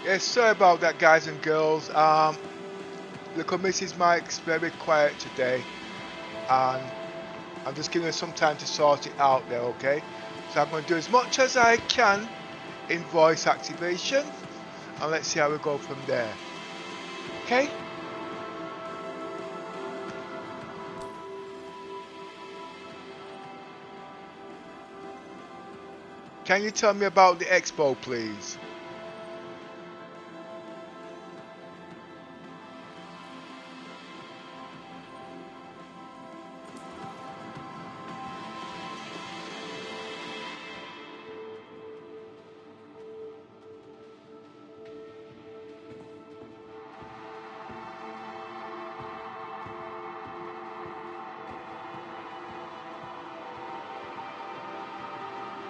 Yes, sorry about that, guys and girls. Look, Mrs. Mike's very quiet today, and I'm just giving her some time to sort it out there, okay? So I'm going to do as much as I can in voice activation, and let's see how we go from there. Okay? Can you tell me about the expo, please?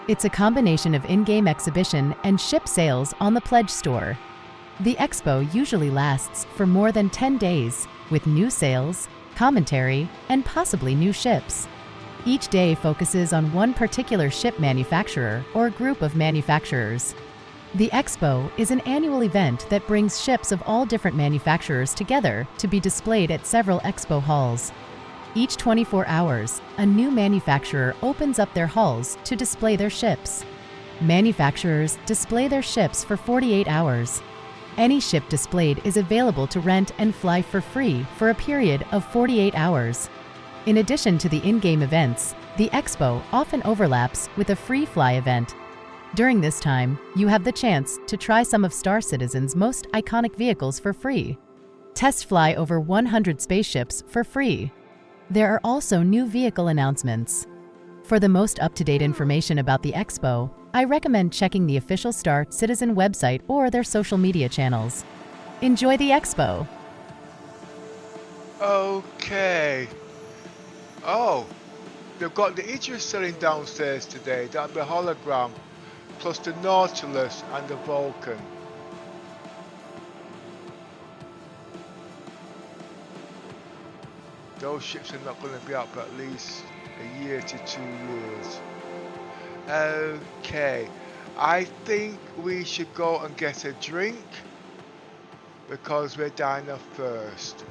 It's a combination of in-game exhibition and ship sales on the Pledge store. The expo usually lasts for more than 10 days, with new sales, commentary, and possibly new ships. Each day focuses on one particular ship manufacturer or group of manufacturers. The expo is an annual event that brings ships of all different manufacturers together to be displayed at several expo halls. Each 24 hours, a new manufacturer opens up their halls to display their ships. Manufacturers display their ships for 48 hours. Any ship displayed is available to rent and fly for free for a period of 48 hours. In addition to the in-game events, the expo often overlaps with a free fly event. During this time, you have the chance to try some of Star Citizen's most iconic vehicles for free. Test fly over 100 spaceships for free. There are also new vehicle announcements. For the most up-to-date information about the expo, I recommend checking the official Star Citizen website or their social media channels. Enjoy the expo! Okay. Oh, they've got the Idris selling downstairs today. That'll be a hologram, plus the Nautilus and the Vulcan. Those ships are not going to be out for at least a year to 2 years. Okay, I think we should go and get a drink because we're diner first.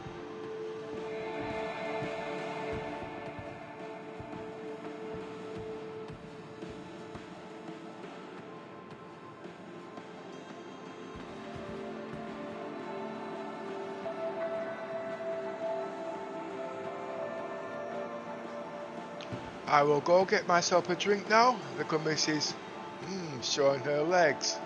I will go get myself a drink now. Look at Mrs. Showing her legs.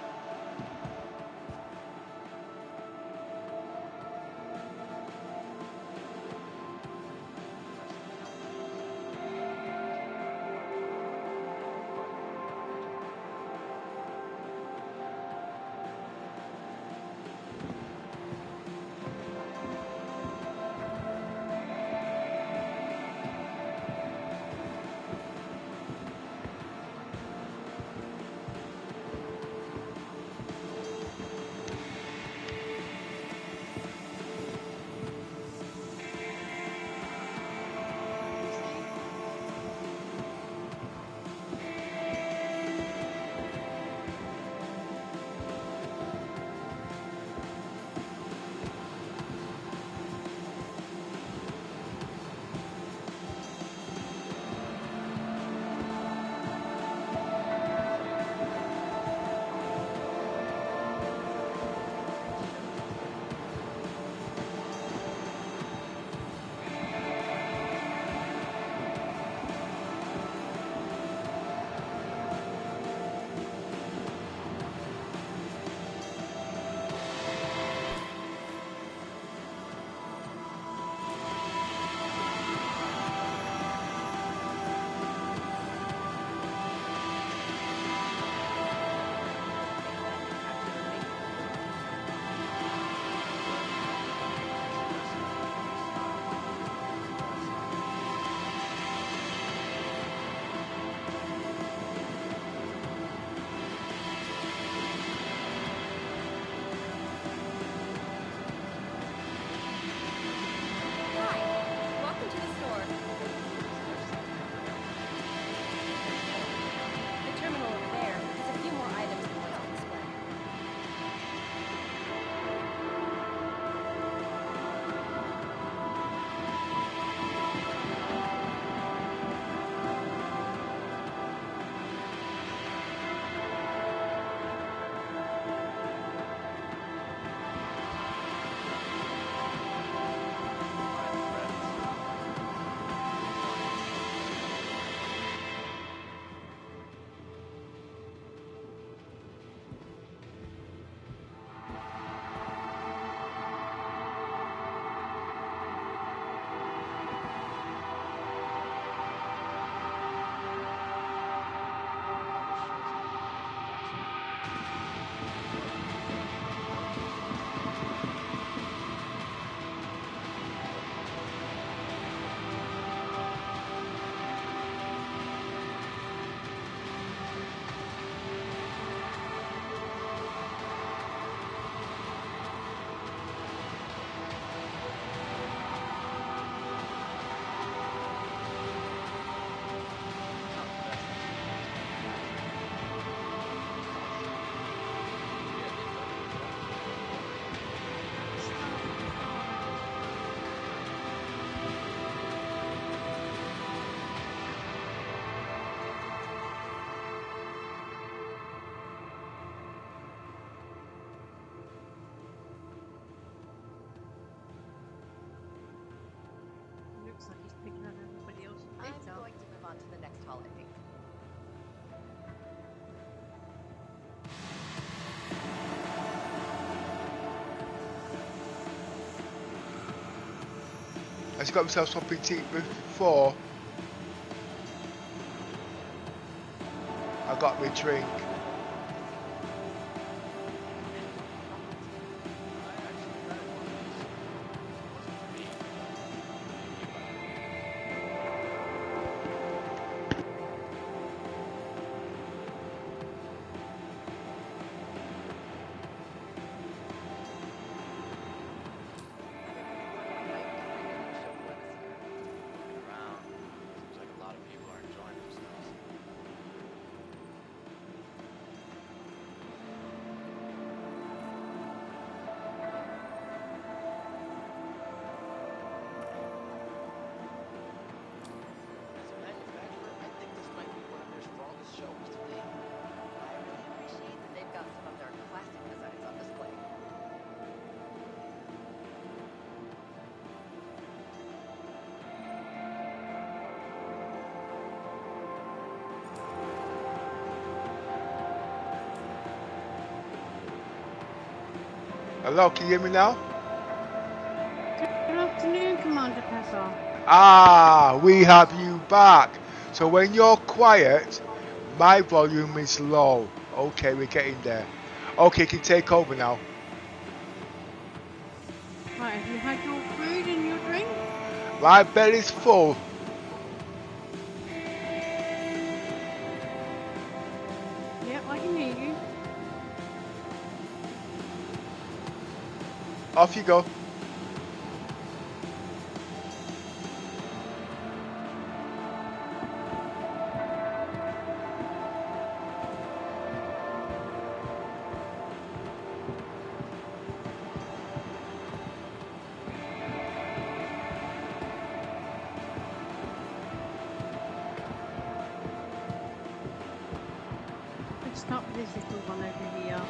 I just got myself something to eat before I got my drink. Hello, can you hear me now? Good afternoon, Commander Pepper. Ah, we have you back. So when you're quiet, my volume is low. Okay, we're getting there. Okay, you can take over now. Right, have you had your food and your drink? My belly's full. Yep, I can hear you. Off you go. Let's start with this little one over here.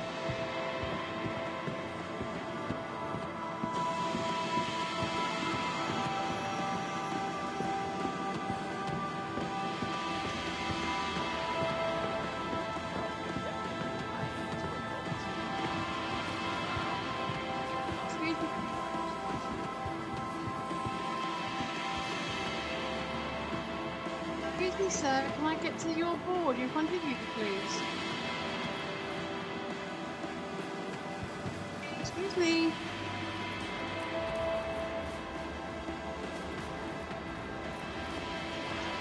Excuse me. Excuse me, sir. Can I get to your board in front of you, please? Excuse me.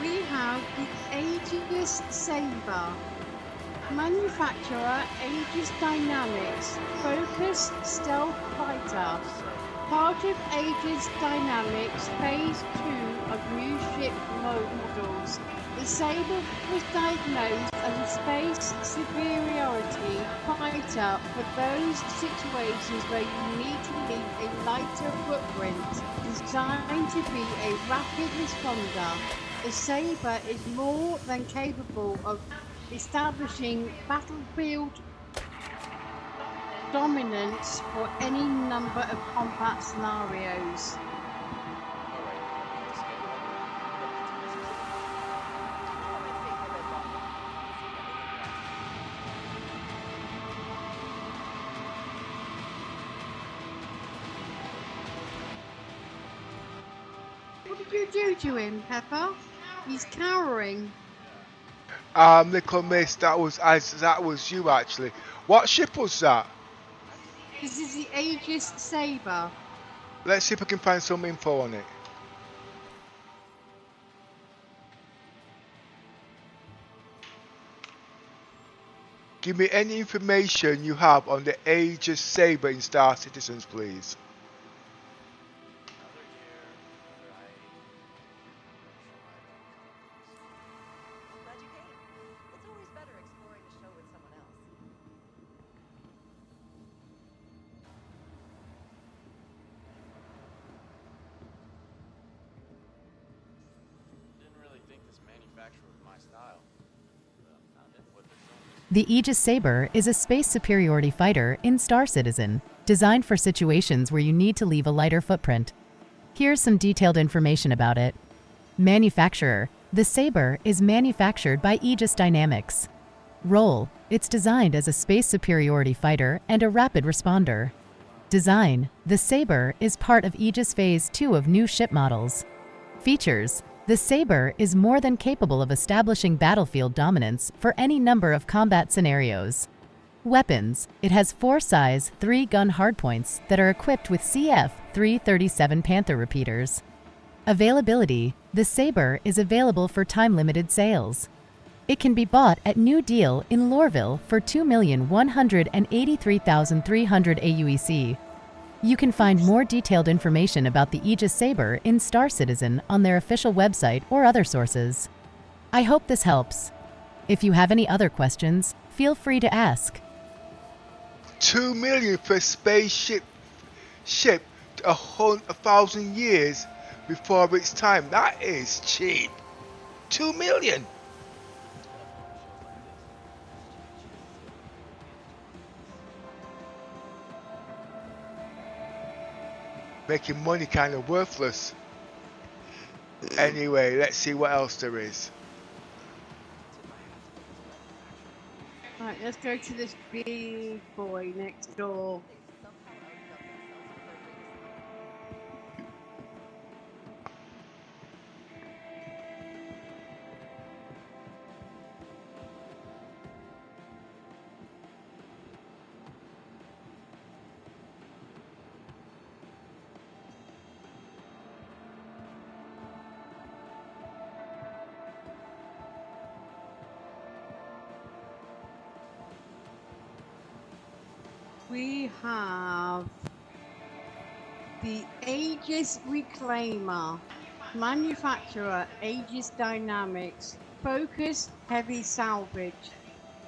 We have the Aegis Saber. Manufacturer Aegis Dynamics. Focus Stealth Fighter. Part of Aegis Dynamics Phase 2 of new ship models. The Saber was diagnosed as a space superiority fighter for those situations where you need to leave a lighter footprint, designed to be a rapid responder. The Saber is more than capable of establishing battlefield dominance for any number of combat scenarios. What did you do to him, Pepper? He's cowering. Little miss, that was you actually. What ship was that? This is the Aegis Saber. Let's see if I can find some info on it. Give me any information you have on the Aegis Saber in Star Citizens, please. The Aegis Saber is a space superiority fighter in Star Citizen, designed for situations where you need to leave a lighter footprint. Here's some detailed information about it. Manufacturer: the Saber is manufactured by Aegis Dynamics. Role: it's designed as a space superiority fighter and a rapid responder. Design: the Sabre is part of Aegis Phase 2 of new ship models. Features: the Sabre is more than capable of establishing battlefield dominance for any number of combat scenarios. Weapons: it has 4 size 3-gun hardpoints that are equipped with CF-337 Panther repeaters. Availability: the Sabre is available for time-limited sales. It can be bought at New Deal in Lorville for $2,183,300 AUEC. You can find more detailed information about the Aegis Sabre in Star Citizen on their official website or other sources. I hope this helps. If you have any other questions, feel free to ask. 2 million for a spaceship ship 1,000 years before its time. That is cheap. 2 million. Making money kind of worthless. Anyway, let's see what else there is. Right, let's go to this big boy next door. We have the Aegis Reclaimer, manufacturer Aegis Dynamics, focus heavy salvage.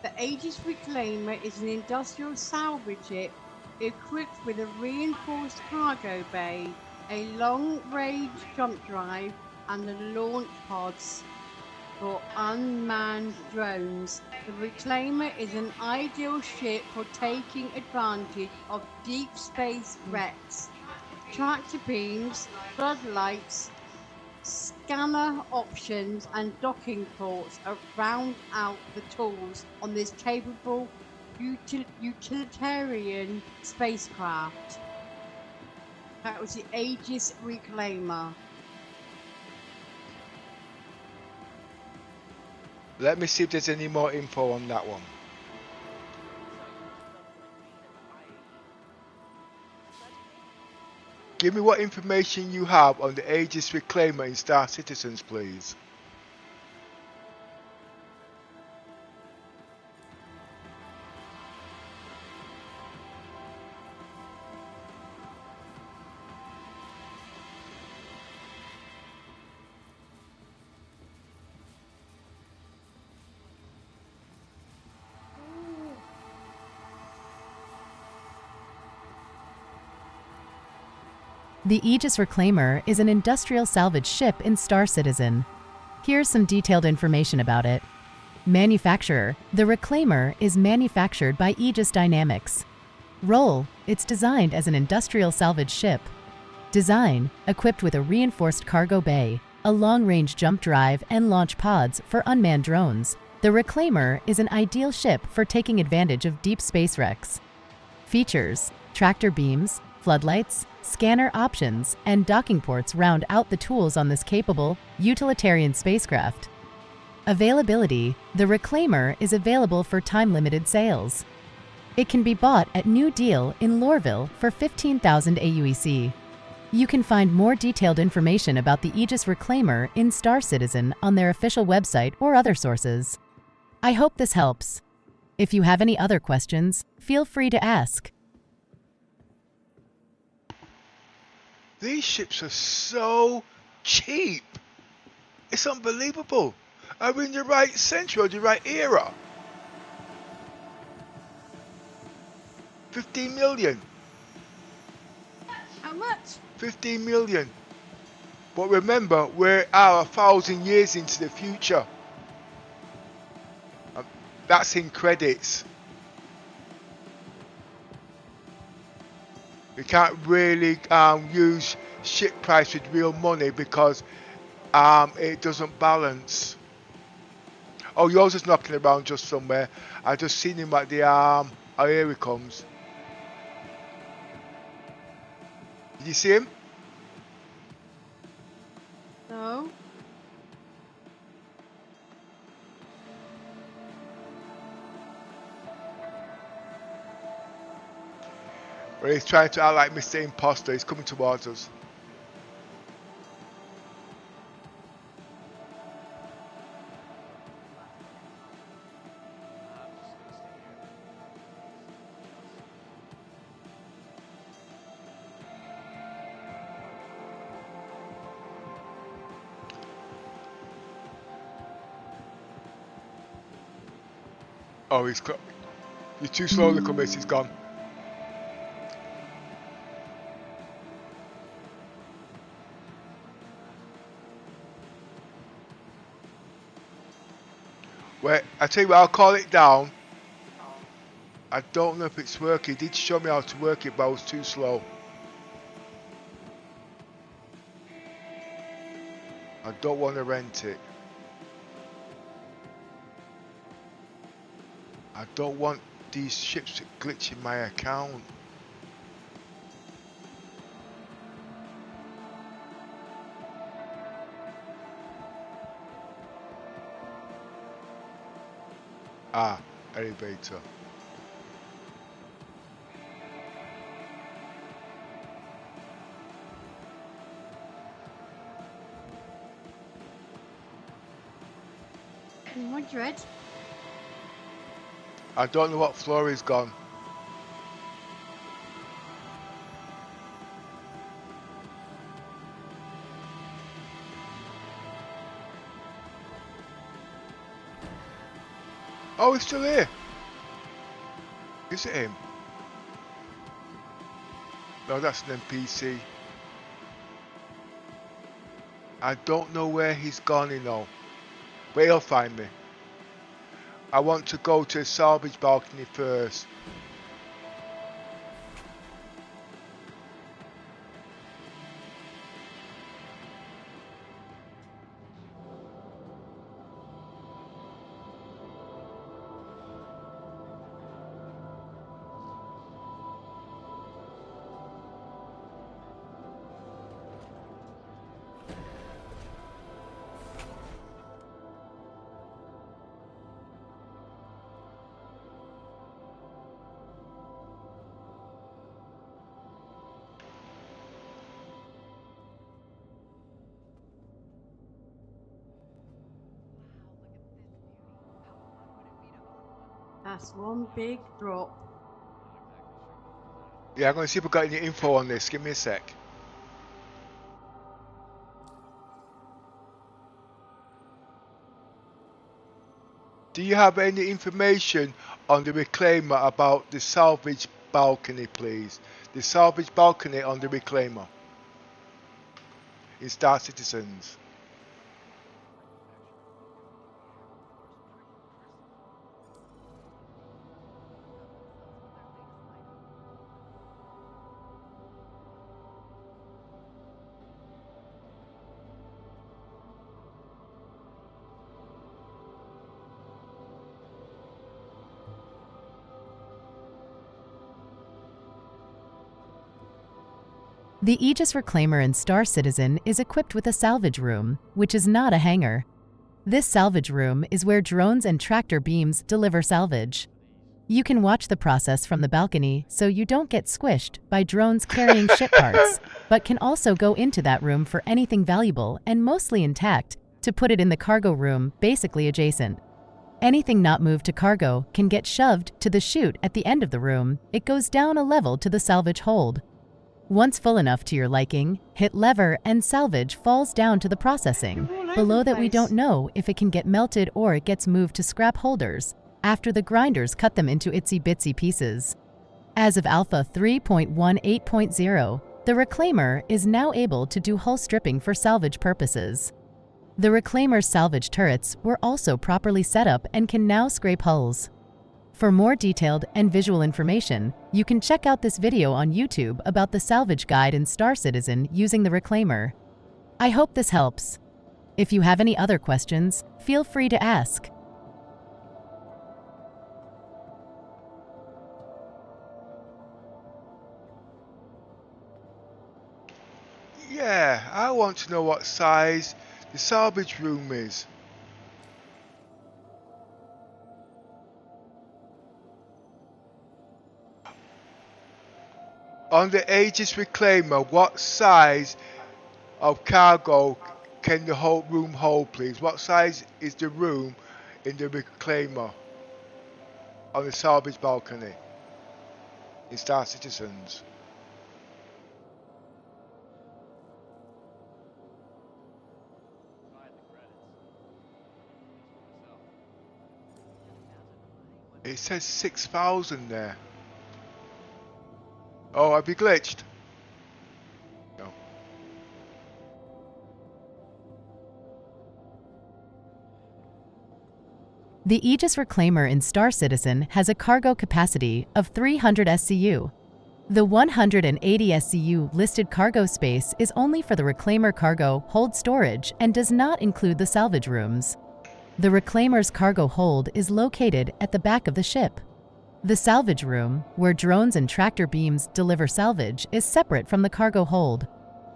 The Aegis Reclaimer is an industrial salvage ship equipped with a reinforced cargo bay, a long-range jump drive, and the launch pods for unmanned drones. The Reclaimer is an ideal ship for taking advantage of deep space threats. Tractor beams, floodlights, scanner options, and docking ports round out the tools on this capable utilitarian spacecraft. That was the Aegis Reclaimer. Let me see if there's any more info on that one. Give me what information you have on the Aegis Reclaimer in Star Citizens, please. The Aegis Reclaimer is an industrial salvage ship in Star Citizen. Here's some detailed information about it. Manufacturer: the Reclaimer is manufactured by Aegis Dynamics. Role: it's designed as an industrial salvage ship. Design: equipped with a reinforced cargo bay, a long-range jump drive, and launch pods for unmanned drones. The Reclaimer is an ideal ship for taking advantage of deep space wrecks. Features: tractor beams, floodlights, scanner options, and docking ports round out the tools on this capable, utilitarian spacecraft. Availability: the Reclaimer is available for time-limited sales. It can be bought at New Deal in Lorville for $15,000 AUEC. You can find more detailed information about the Aegis Reclaimer in Star Citizen on their official website or other sources. I hope this helps. If you have any other questions, feel free to ask. These ships are so cheap. It's unbelievable. Are we in the right century or the right era? 15 million. How much? 15 million. But remember, we're 1,000 years into the future. That's in credits. We can't really use ship price with real money because it doesn't balance. Oh, yours is knocking around just somewhere. I just seen him at the oh, here he comes. Did you see him? No. Well, he's trying to act like Mr. Imposter. He's coming towards us. Oh, you're too slow, the committee. He's gone. Wait, I tell you what, I'll call it down. I don't know if it's working. He did show me how to work it, but I was too slow. I don't want to rent it. I don't want these ships to glitch in my account. Ah, elevator. In Madrid. I don't know what floor he's gone. Oh, he's still here. Is it him? No, that's an NPC. I don't know where he's gone, you know. But he'll find me. I want to go to the salvage balcony first. That's one big drop. Yeah, I'm going to see if I've got any info on this. Give me a sec. Do you have any information on the reclaimer about the salvage balcony, please? The salvage balcony on the reclaimer in Star Citizens. The Aegis Reclaimer in Star Citizen is equipped with a salvage room, which is not a hangar. This salvage room is where drones and tractor beams deliver salvage. You can watch the process from the balcony so you don't get squished by drones carrying ship parts, but can also go into that room for anything valuable and mostly intact to put it in the cargo room basically adjacent. Anything not moved to cargo can get shoved to the chute at the end of the room. It goes down a level to the salvage hold. Once full enough to your liking, hit lever and salvage falls down to the processing. Below that we don't know if it can get melted or it gets moved to scrap holders after the grinders cut them into itsy-bitsy pieces. As of Alpha 3.18.0, the Reclaimer is now able to do hull stripping for salvage purposes. The Reclaimer's salvage turrets were also properly set up and can now scrape hulls. For more detailed and visual information, you can check out this video on YouTube about the salvage guide in Star Citizen using the Reclaimer. I hope this helps. If you have any other questions, feel free to ask. Yeah, I want to know what size the salvage room is. On the Aegis Reclaimer, what size of cargo can the whole room hold, please? What size is the room in the Reclaimer on the salvage balcony in Star Citizens? It says 6,000 there. Oh, have you glitched? No. The Aegis Reclaimer in Star Citizen has a cargo capacity of 300 SCU. The 180 SCU listed cargo space is only for the Reclaimer cargo hold storage and does not include the salvage rooms. The Reclaimer's cargo hold is located at the back of the ship. The salvage room, where drones and tractor beams deliver salvage, is separate from the cargo hold.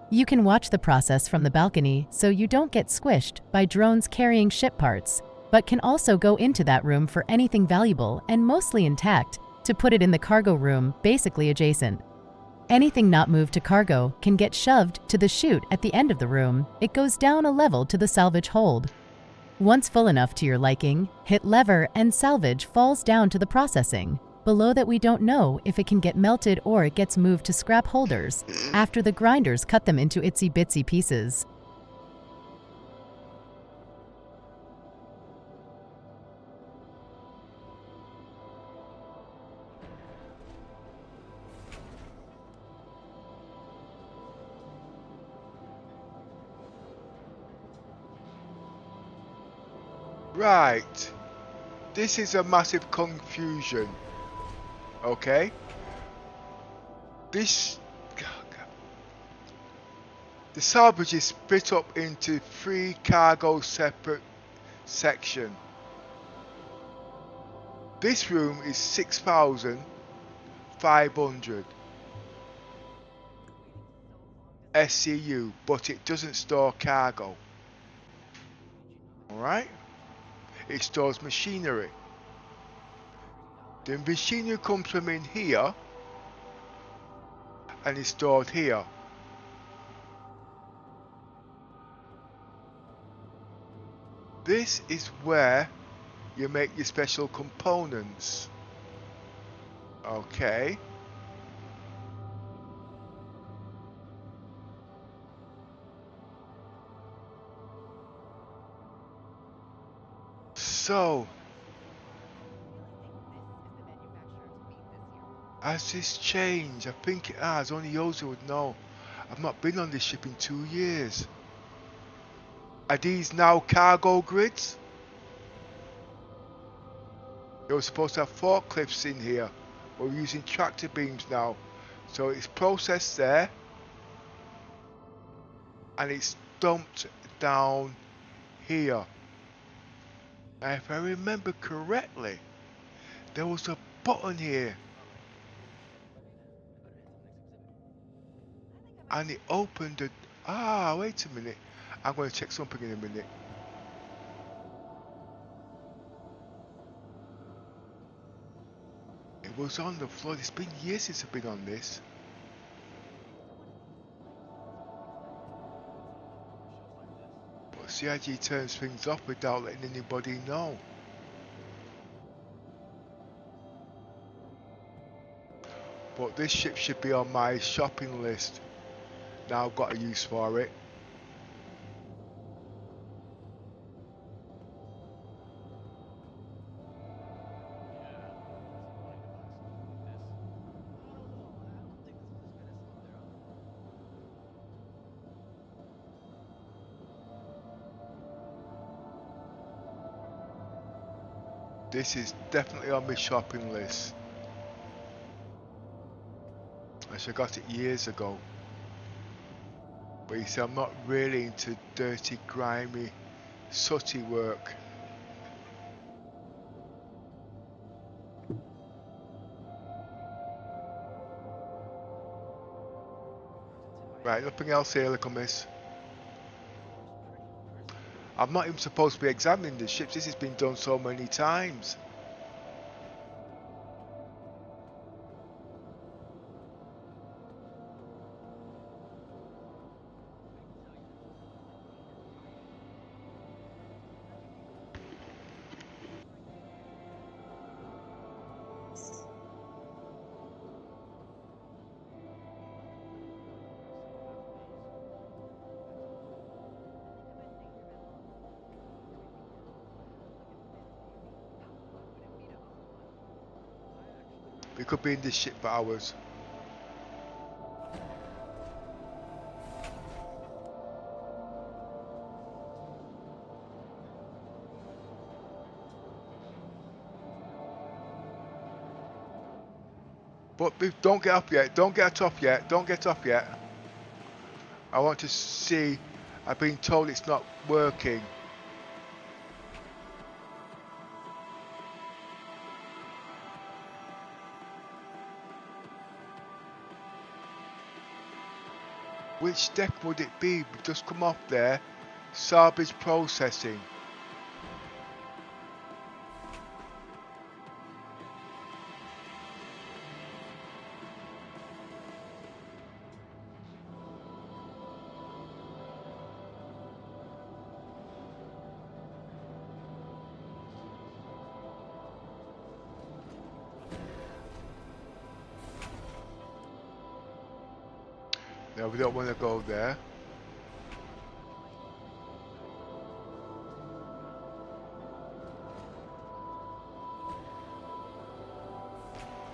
You can watch the process from the balcony so you don't get squished by drones carrying ship parts, but can also go into that room for anything valuable and mostly intact to put it in the cargo room basically adjacent. Anything not moved to cargo can get shoved to the chute at the end of the room. It goes down a level to the salvage hold. Once full enough to your liking, hit lever and salvage falls down to the processing. Below that we don't know if it can get melted or it gets moved to scrap holders after the grinders cut them into itsy bitsy pieces. Right. This is a massive confusion. Okay? The salvage is split up into 3 cargo separate sections. This room is 6,500 SCU, but it doesn't store cargo. Alright? It stores machinery. The machinery comes from in here and is stored here. This is where you make your special components. Okay. So, has this changed? I think it has. Only Yosa would know. I've not been on this ship in 2 years. Are these now cargo grids? They were supposed to have forklifts in here. We're using tractor beams now. So it's processed there. And it's dumped down here. Now if I remember correctly, there was a button here. And it opened the... Ah, wait a minute. I'm going to check something in a minute. It was on the floor. It's been years since I've been on this. But CIG turns things off without letting anybody know. But this ship should be on my shopping list. Now I've got a use for it. This is definitely on my shopping list. I should have got it years ago. But you see, I'm not really into dirty, grimy, sooty work. Right, nothing else here, little miss. I'm not even supposed to be examining the ships. This has been done so many times. We could be in this ship for hours. But don't get up yet. Don't get up yet. Don't get up yet. I want to see. I've been told it's not working. Which deck would it be? Just come up there. Salvage processing. No, we don't want to go there.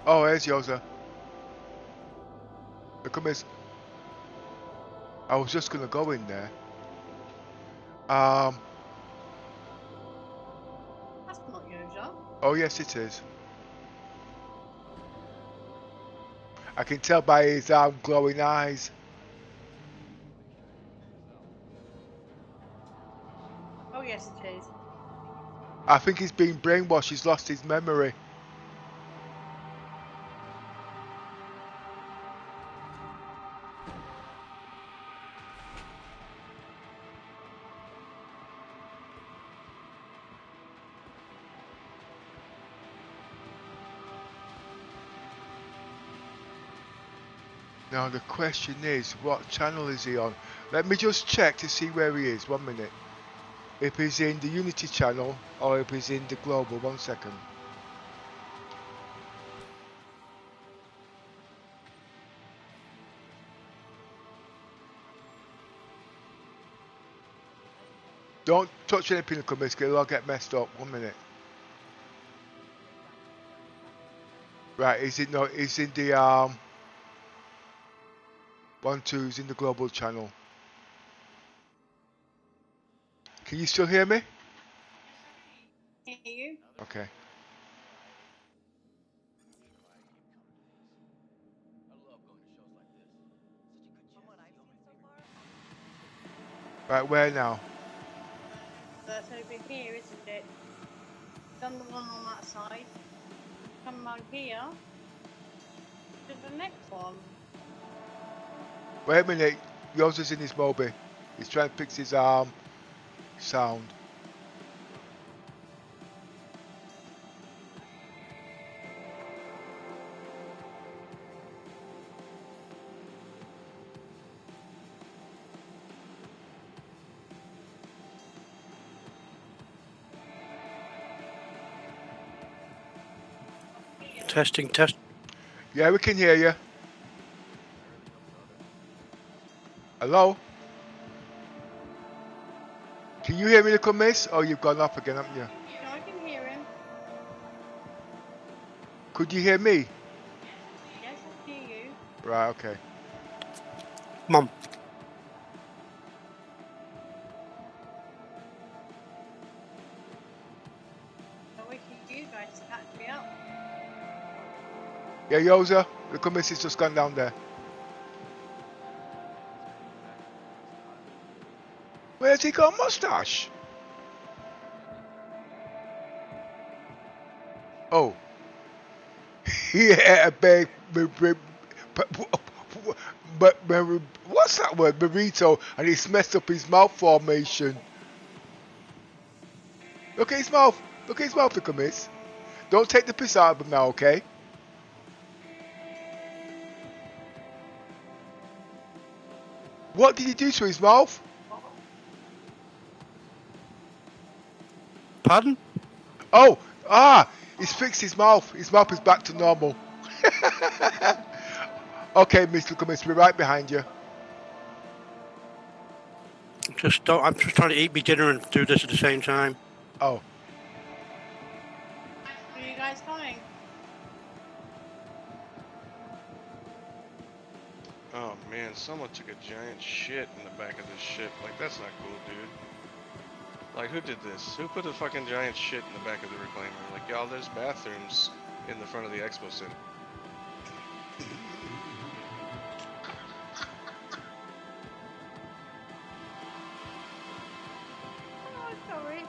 Oh, there's Yosa. Come here. I was just gonna go in there. That's not Yosa. Oh yes, it is. I can tell by his glowing eyes. Oh yes, it is. I think he's been brainwashed. He's lost his memory. Now the question is, what channel is he on? Let me just check to see where he is. 1 minute. If he's in the Unity channel or if he's in the global. 1 second. Don't touch any pinnacle, Miski. It'll all get messed up. 1 minute. Right, is it no? He's in the 1-2's in the global channel. Can you still hear me? Hear you? Okay. Right, where now? That's over here, isn't it? Done the one on that side. Come on here. To the next one. Wait a minute. Yosa's in his Moby. He's trying to fix his sound. Testing, test. Yeah, we can hear you. Hello? Can you hear me, little miss? Oh, you've gone off again, haven't you? No, I can hear him. Could you hear me? Yes, I hear you. Right, okay. Mum. I'm waiting for you guys to catch me up. Yeah, Yosa, little miss has just gone down there. Where's he got a mustache? Oh. He ate a big, what's that word? Burrito, and he's messed up his mouth formation. Look at his mouth. Look at his mouth, Little Miss. Don't take the piss out of him now, okay? What did he do to his mouth? Pardon? Oh, he's fixed his mouth. His mouth is back to normal. Okay, Miss Little Miss, we're right behind you. I'm just trying to eat my dinner and do this at the same time. Oh, Are you guys coming? Oh man, someone took a giant shit in the back of this ship. Like, that's not cool, dude. Like, who did this? Who put a fucking giant shit in the back of the reclaimer? Like, y'all, there's bathrooms in the front of the expo center. Oh, sorry.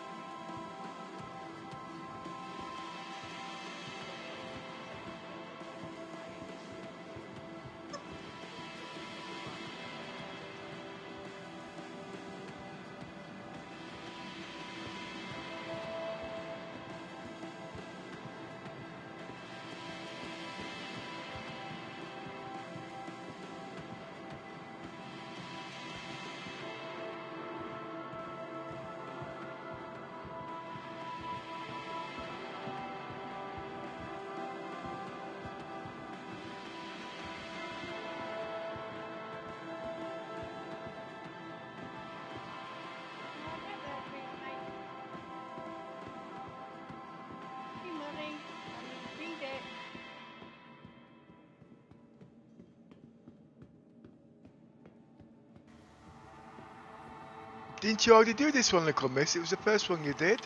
didn't you already do this one, Little Miss? It was the first one you did.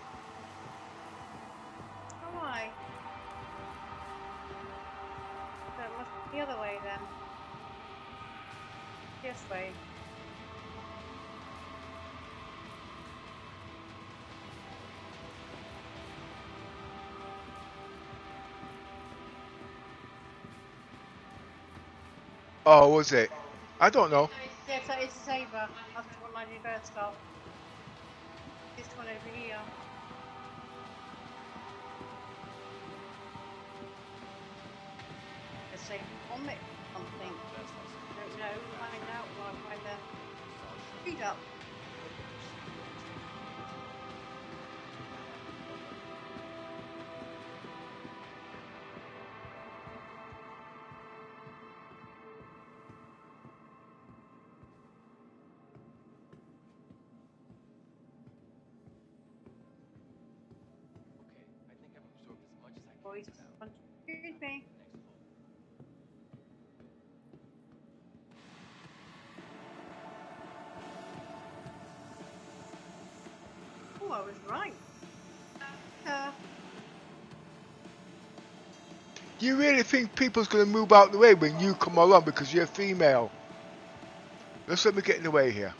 Oh, why? That must be the other way then. This way. Oh, was it? I don't know. Yes, that is a saver. That's the one I did first off. This one over here. A saver comet, something. Don't know. Find out while I find the feed up. Boys, excuse me. Oh, I was right. You really think people's going to move out the way when you come along because you're female? Let's let me get in the way here.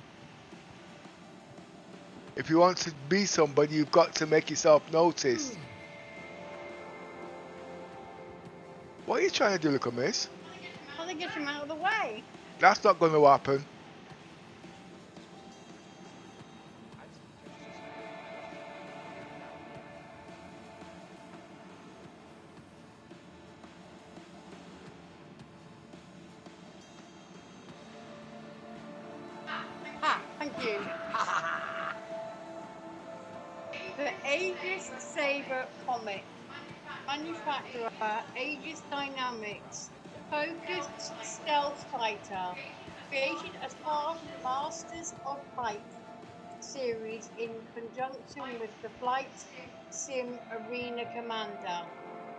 If you want to be somebody, you've got to make yourself noticed. What are you trying to do, Little Miss? How they get him out of the way? That's not going to happen. Ah, thank you. The Aegis Saber Comet. Manufacturer Aegis Dynamics. Focused stealth fighter. Created as part of the Masters of Fight series in conjunction with the Flight Sim Arena Commander.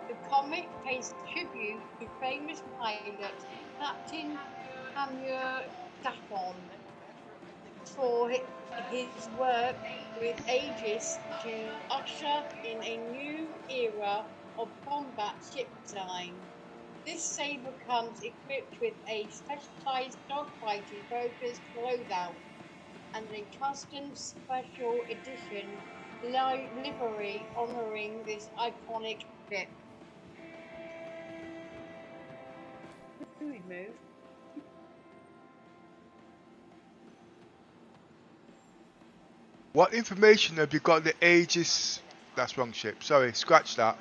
The Comet pays tribute to famous pilot Captain Hamur Daffon for his work with Aegis to usher in a new era of combat ship design. This saber comes equipped with a specialized dogfighting focused loadout and a custom special edition livery honoring this iconic ship. Move. What information have you got the Aegis That's wrong ship. Sorry, scratch that.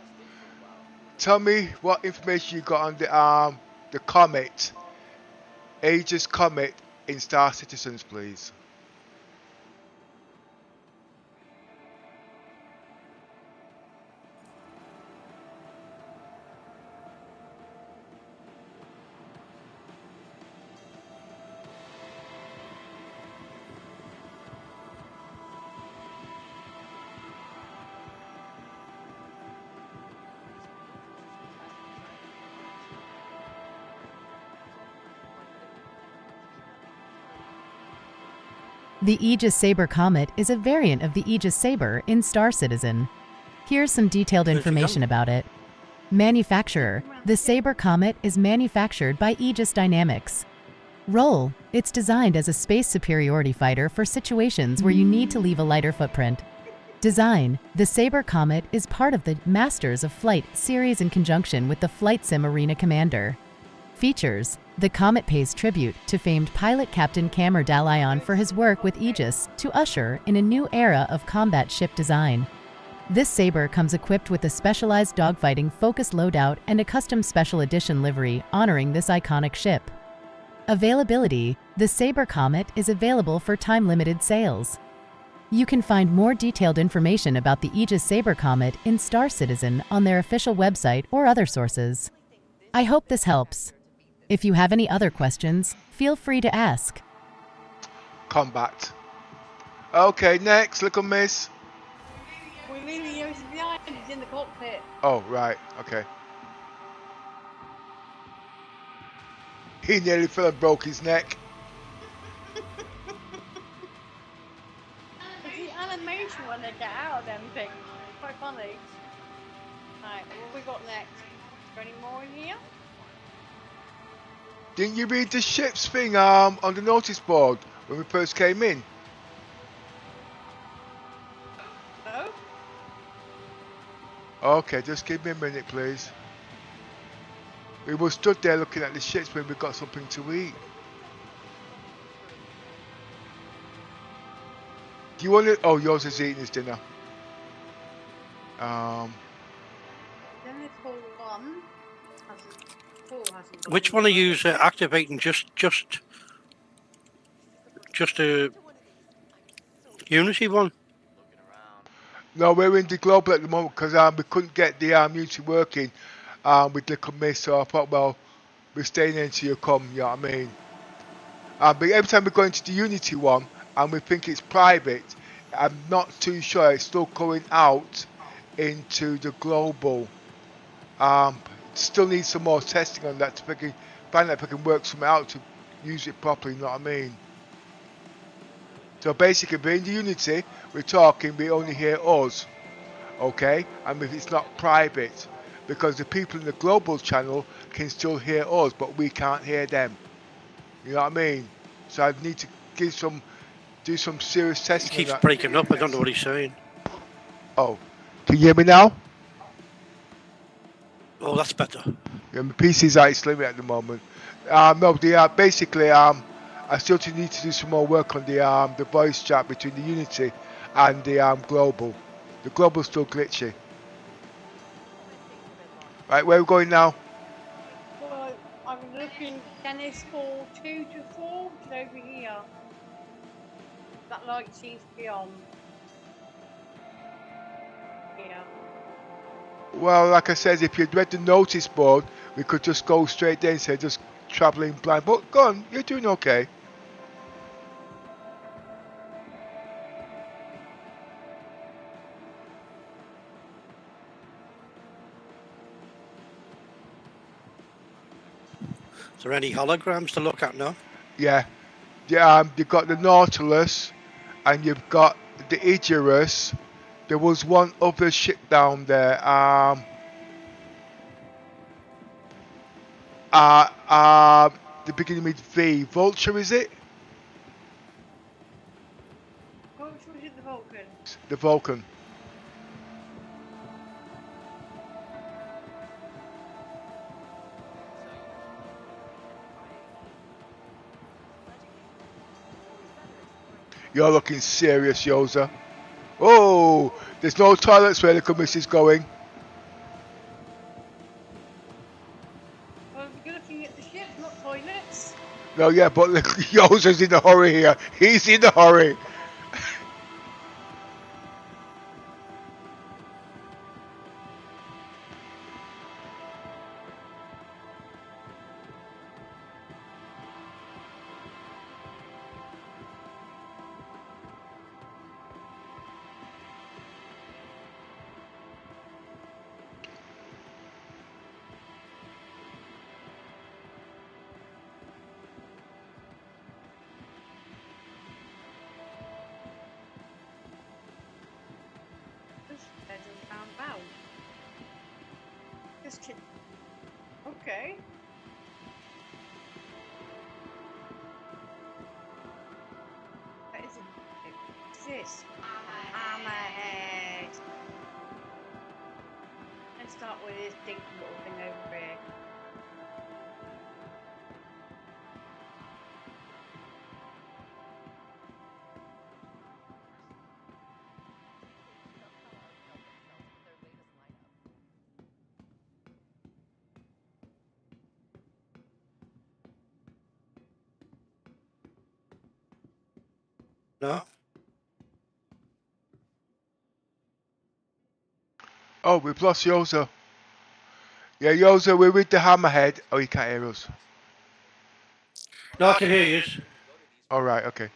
Tell me what information you got on the comet, Aegis Comet in Star Citizens, please. The Aegis Saber Comet is a variant of the Aegis Saber in Star Citizen. Here's some detailed information about it. Manufacturer: the Saber Comet is manufactured by Aegis Dynamics. Role: it's designed as a space superiority fighter for situations where you need to leave a lighter footprint. Design: the Saber Comet is part of the Masters of Flight series in conjunction with the Flight Sim Arena Commander. Features: the Comet pays tribute to famed pilot Captain Camer Dalion for his work with Aegis to usher in a new era of combat ship design. This Saber comes equipped with a specialized dogfighting focused loadout and a custom special edition livery honoring this iconic ship. Availability: the Saber Comet is available for time-limited sales. You can find more detailed information about the Aegis Saber Comet in Star Citizen on their official website or other sources. I hope this helps. If you have any other questions, feel free to ask. Combat. Okay, next, little miss. We're leaving yours behind. He's in the cockpit. Oh, right, okay. He nearly fell and broke his neck. It's the animation when they get out of them things. It's quite funny. Alright, what have we got next? Got any more in here? Didn't you read the ship's thing on the notice board when we first came in? No? Okay, just give me a minute, please. We were stood there looking at the ships when we got something to eat. Do you want to? Oh, yours is eating his dinner. Then this whole one hasn't Which one are you activating? Just a Unity one? No, we're in the global at the moment because we couldn't get the Unity working with Little Miss, so I thought, well, we're staying in until you come, you know what I mean? But every time we go into the Unity one and we think it's private, I'm not too sure, it's still going out into the global. Still need some more testing on that to find out if I can work something out to use it properly, you know what I mean? So basically, we're in the Unity, we're talking, we only hear us, okay? And if it's not private, because the people in the global channel can still hear us, but we can't hear them. You know what I mean? So I need to do some serious He testing. keeps on that. breaking up. I don't know what he's saying. Oh, can you hear me now? Oh, that's better. Yeah, my PC's out its limit at the moment. No, basically, I still need to do some more work on the voice chat between the Unity and the global. The global's still glitchy. Right, where are we going now? Well, I'm looking, can this fall 2 to 4? It's over here. That light seems to be on. Yeah. Well, like I said, if you'd read the notice board, we could just go straight there instead of just travelling blind. But go on, you're doing okay. Is there any holograms to look at now? Yeah. You've got the Nautilus, and you've got the Icarus. There was one other ship down there. The beginning with V. Vulture, is it? Which was it, the Vulcan? The Vulcan. You're looking serious, Yoza. Oh, there's no toilets where the commiss is going. Well, you're looking at the ship, not toilets. No, yeah, but look, Yosa's in a hurry here. He's in a hurry. This doesn't round. This kid. Okay. That is a. What's this? Hammerhead. Let's start with this dinky little thing over here. No. Oh, we've lost Yosa. Yeah, Yosa, we're with the hammerhead. Oh, you can't hear us. No, I can hear you. All right, okay.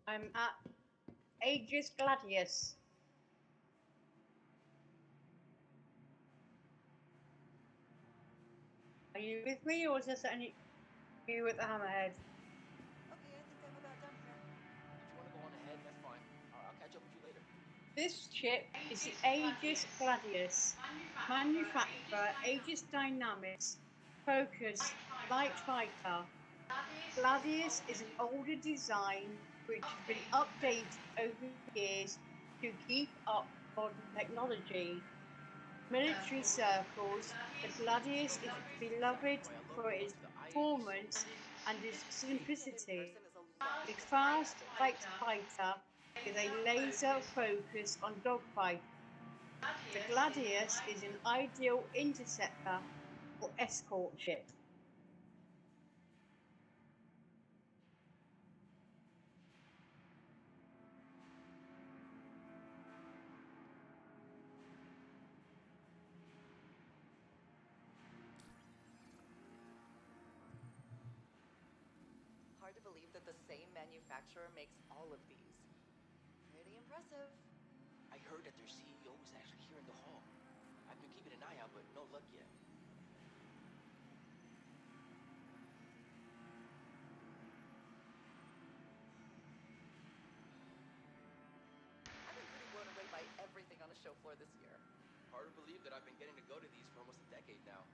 I'm at Aegis Gladius. Are you with me, or is this only you at the hammerhead? Okay, I think I'm about done here. If you want to go on ahead, that's fine. I'll catch up with you later. This ship is the Aegis Gladius. Manufacturer Aegis Dynamics. Focus Light Fighter. Gladius is an older design which has been updated over the years to keep up modern technology. Military circles, the Gladius is beloved for its performance and its simplicity. A fast light fighter with a laser focus on dogfighting. The Gladius is an ideal interceptor or escort ship. Hard to believe that the same manufacturer makes all of these. Pretty impressive. I heard that their CEO was actually here in the hall. I've been keeping an eye out, but no luck yet. I've been pretty blown away by everything on the show floor this year. Hard to believe that I've been getting to go to these for almost a decade now.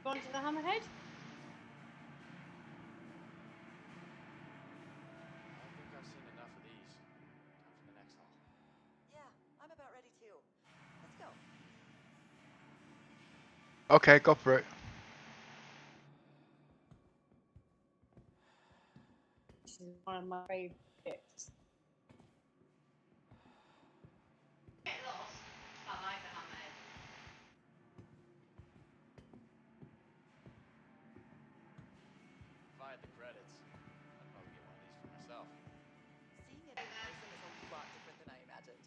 Gone to the hammerhead? I think I've seen enough of these. Time for the next haul. Yeah, I'm about ready too. Let's go. Okay, go for it. This is one of my favourite ships. If I had the credits, I'd probably get one of these for myself. Seeing it in person is a lot different than I imagined.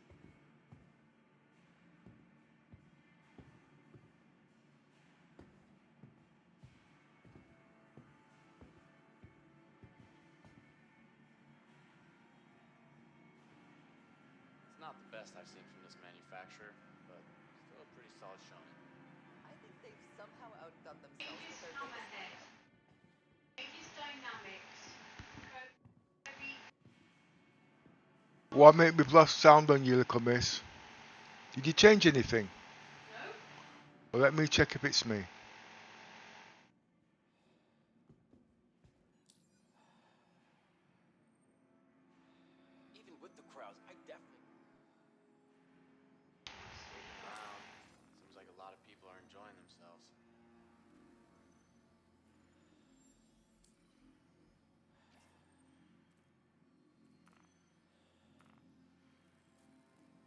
It's not the best I've seen from this manufacturer, but still a pretty solid showing. I think they've somehow outdone themselves with their latest lineup. One minute we've lost sound on you, little miss. Did you change anything? Well, let me check if it's me. Even with the crowds, I definitely. Looking around, seems like a lot of people are enjoying themselves.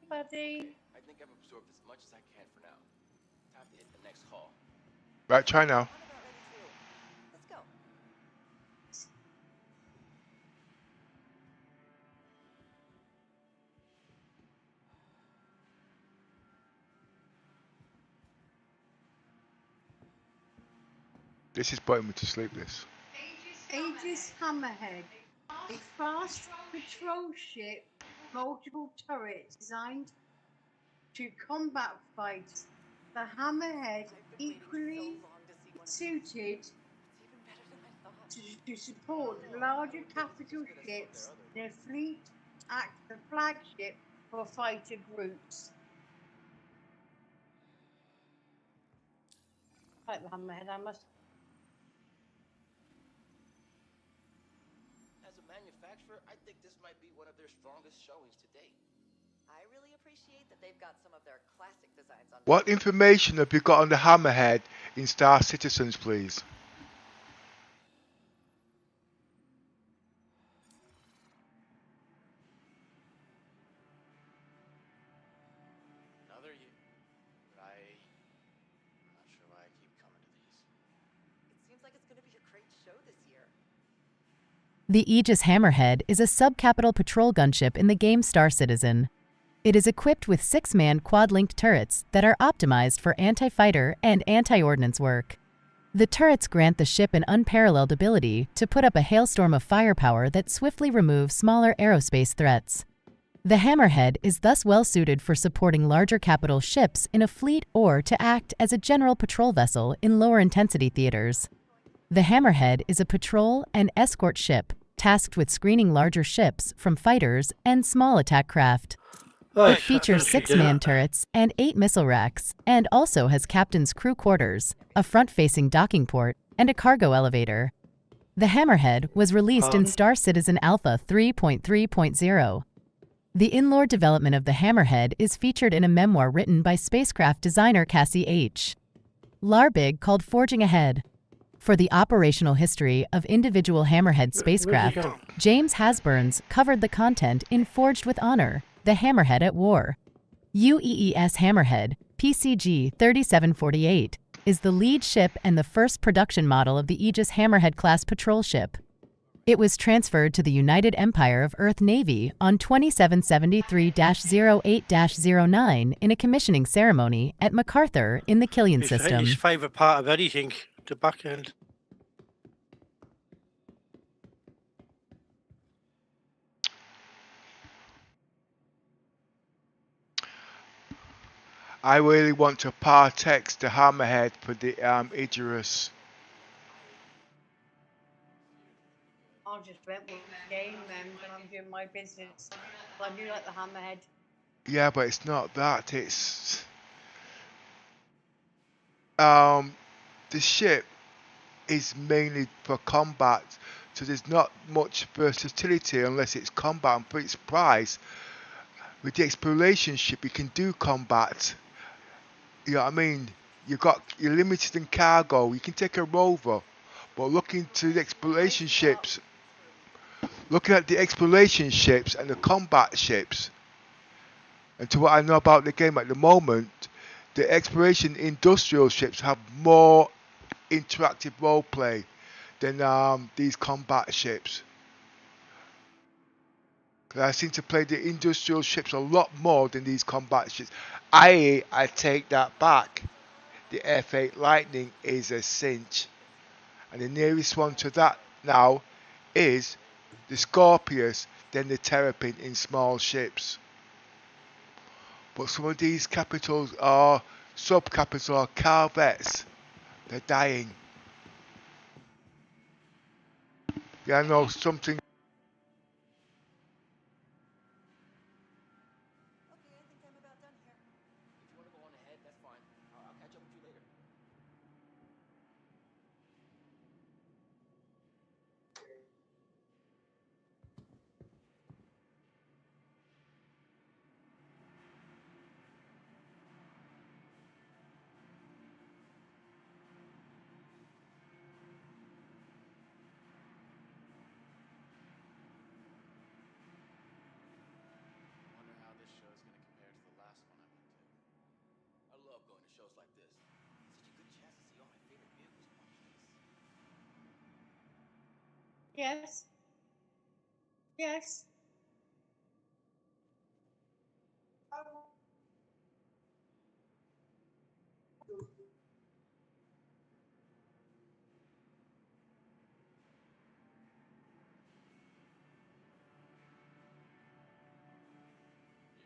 Buddy. I think I've absorbed as much as I can for now. Time to hit the next hall. Right, try now. I'm about ready too. Let's go. This is putting me to sleep, this. Aegis Hammerhead, a fast patrol ship, multiple turrets designed to combat fighters. The Hammerhead I've been waiting equally so long to see one of these. suited It's even better than I thought. to support larger capital ships in a fleet, act as a flagship for fighter groups. Like the Hammerhead, I must. As a manufacturer, I think this might be one of their strongest showings to date. I really appreciate that they've got some of their classic designs on. What information have you got on the Hammerhead in Star Citizens, please? Another year. But I'm not sure why I keep coming to these. It seems like it's going to be a great show this year. The Aegis Hammerhead is a subcapital patrol gunship in the game Star Citizen. It is equipped with 6-man quad-linked turrets that are optimized for anti-fighter and anti-ordnance work. The turrets grant the ship an unparalleled ability to put up a hailstorm of firepower that swiftly removes smaller aerospace threats. The Hammerhead is thus well suited for supporting larger capital ships in a fleet or to act as a general patrol vessel in lower intensity theaters. The Hammerhead is a patrol and escort ship tasked with screening larger ships from fighters and small attack craft. It features 6-man turrets and 8 missile racks, and also has captain's crew quarters, a front-facing docking port, and a cargo elevator. The Hammerhead was released in Star Citizen Alpha 3.3.0. The in-lore development of the Hammerhead is featured in a memoir written by spacecraft designer Cassie H. Larbig called Forging Ahead. For the operational history of individual Hammerhead spacecraft, James Hasburns covered the content in Forged with Honor, the Hammerhead at War. UEES Hammerhead, PCG 3748, is the lead ship and the first production model of the Aegis Hammerhead-class patrol ship. It was transferred to the United Empire of Earth Navy on 2773-08-09 in a commissioning ceremony at MacArthur in the Killian system. His favourite part of anything, the back end. I really want to partex the Hammerhead for the Idris. I'll just rent one game then when I'm doing my business. I do like the Hammerhead. Yeah, but it's not that. It's the ship is mainly for combat, so there's not much versatility unless it's combat. And for its price, with the exploration ship, you can do combat. You know what I mean? You're limited in cargo. You can take a rover, but looking at the exploration ships and the combat ships, and to what I know about the game at the moment, the exploration industrial ships have more interactive roleplay than these combat ships. 'Cause I seem to play the industrial ships a lot more than these combat ships. I take that back. The F8 Lightning is a cinch, and the nearest one to that now is the Scorpius, then the Terrapin in small ships. But some of these capitals are sub-capitals or corvettes. They're dying. Yeah, I know something. Okay, I think I'm about done here. Yes. Yes.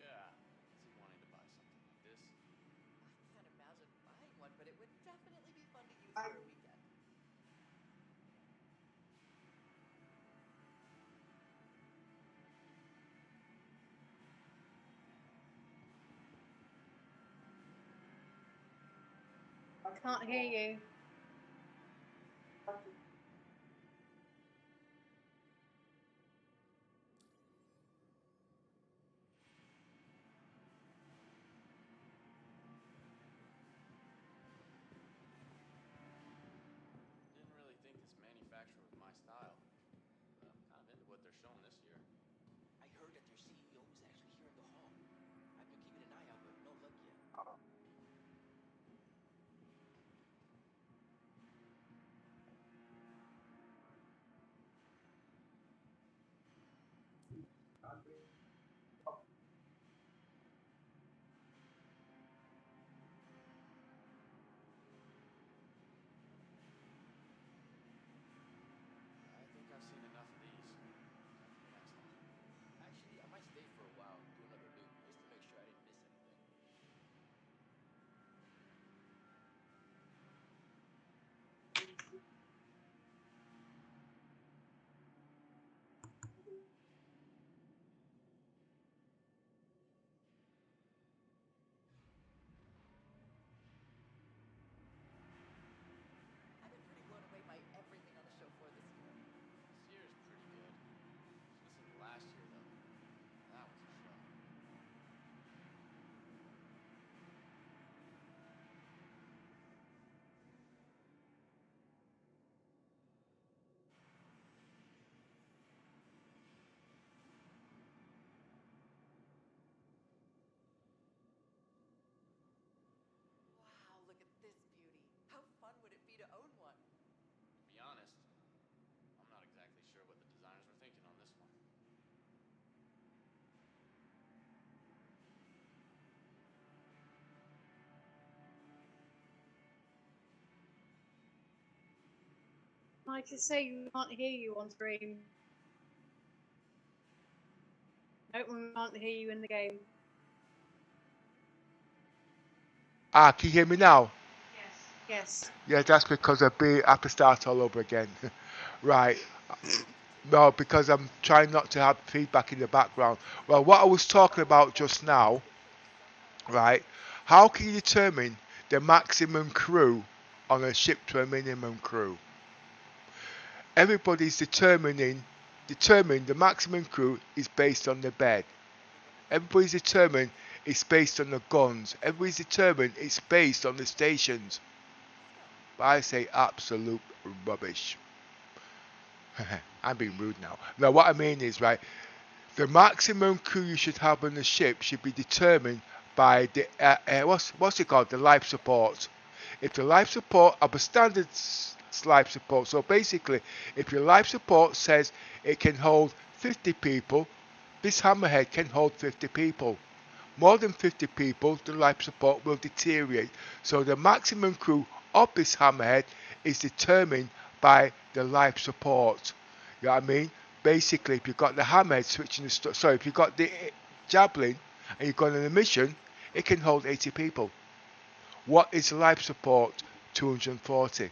Yeah, I can see wanting to buy something like this. I can't imagine buying one, but it would definitely be fun to use for a weekend. I can't hear you. Didn't really think this manufacturer was my style, but I'm kind of into what they're showing this year. I heard that their CEO was actually here in the hall. I've been keeping an eye out, but no luck yet. I think I've seen enough of these. Time for the next one. Actually, I might stay for a while and do another loop just to make sure I didn't miss anything. I've been pretty blown away by everything on the show floor this year. This year is pretty good. Should've seen last year though. That was a show. Wow, look at this beauty. How fun would it be to own one? To be honest, I'm not exactly sure what the designers were thinking on this one. I just say we can't hear you on stream. Nope, we can't hear you in the game. Ah, can you hear me now? Yes. Yeah, that's because I have to start all over again. Right. No, because I'm trying not to have feedback in the background. Well, what I was talking about just now, right? How can you determine the maximum crew on a ship to a minimum crew? Everybody's determining the maximum crew is based on the bed. Everybody's determined it's based on the guns. Everybody's determined it's based on the stations. But I say absolute rubbish. I'm being rude now. No, what I mean is, right, the maximum crew you should have on the ship should be determined by the, what's it called? The life support. If the life support are the standard life support, so basically, if your life support says it can hold 50 people, this hammerhead can hold 50 people. More than 50 people, the life support will deteriorate. So the maximum crew of this hammerhead is determined by the life support. You know what I mean? Basically, if you've got the hammerhead switching the if you've got the javelin and you've got an mission, it can hold 80 people. What is life support? 240.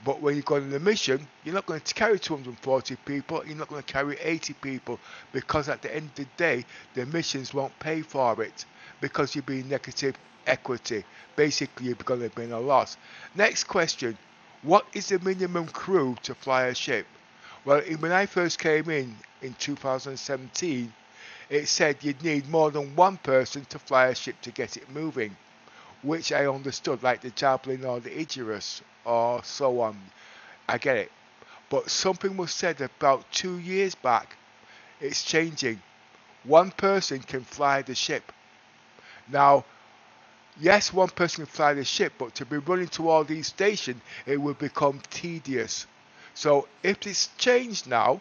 But when you go on a mission, you're not going to carry 240 people, you're not going to carry 80 people, because at the end of the day, the missions won't pay for it, because you'll be negative equity. Basically, you're going to be in a loss. Next question, what is the minimum crew to fly a ship? Well, when I first came in 2017, it said you'd need more than one person to fly a ship to get it moving, which I understood, like the Javelin or the Icarus or so on. I get it. But something was said about 2 years back. It's changing. One person can fly the ship. Now, yes, one person can fly the ship, but to be running to all these stations, it would become tedious. So if it's changed now,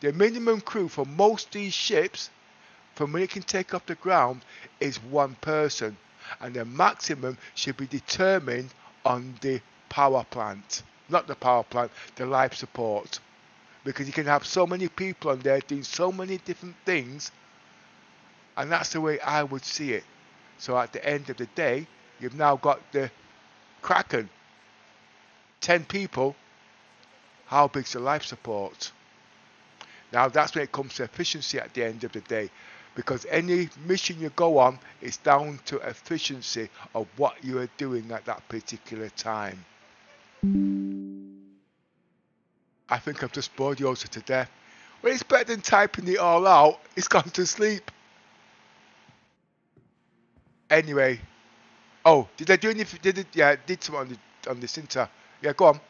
the minimum crew for most of these ships, from when it can take off the ground, is one person, and the maximum should be determined on the power plant, not the power plant, the life support, because you can have so many people on there doing so many different things, and that's the way I would see it. So at the end of the day, you've now got the Kraken, 10 people. How big's the life support? Now that's when it comes to efficiency at the end of the day, because any mission you go on is down to efficiency of what you are doing at that particular time. I think I've just bored Yosa to death. Well, it's better than typing it all out. It's gone to sleep. Anyway, oh, did I do anything? Did it? Yeah, I did something on the Cinta. Yeah, go on.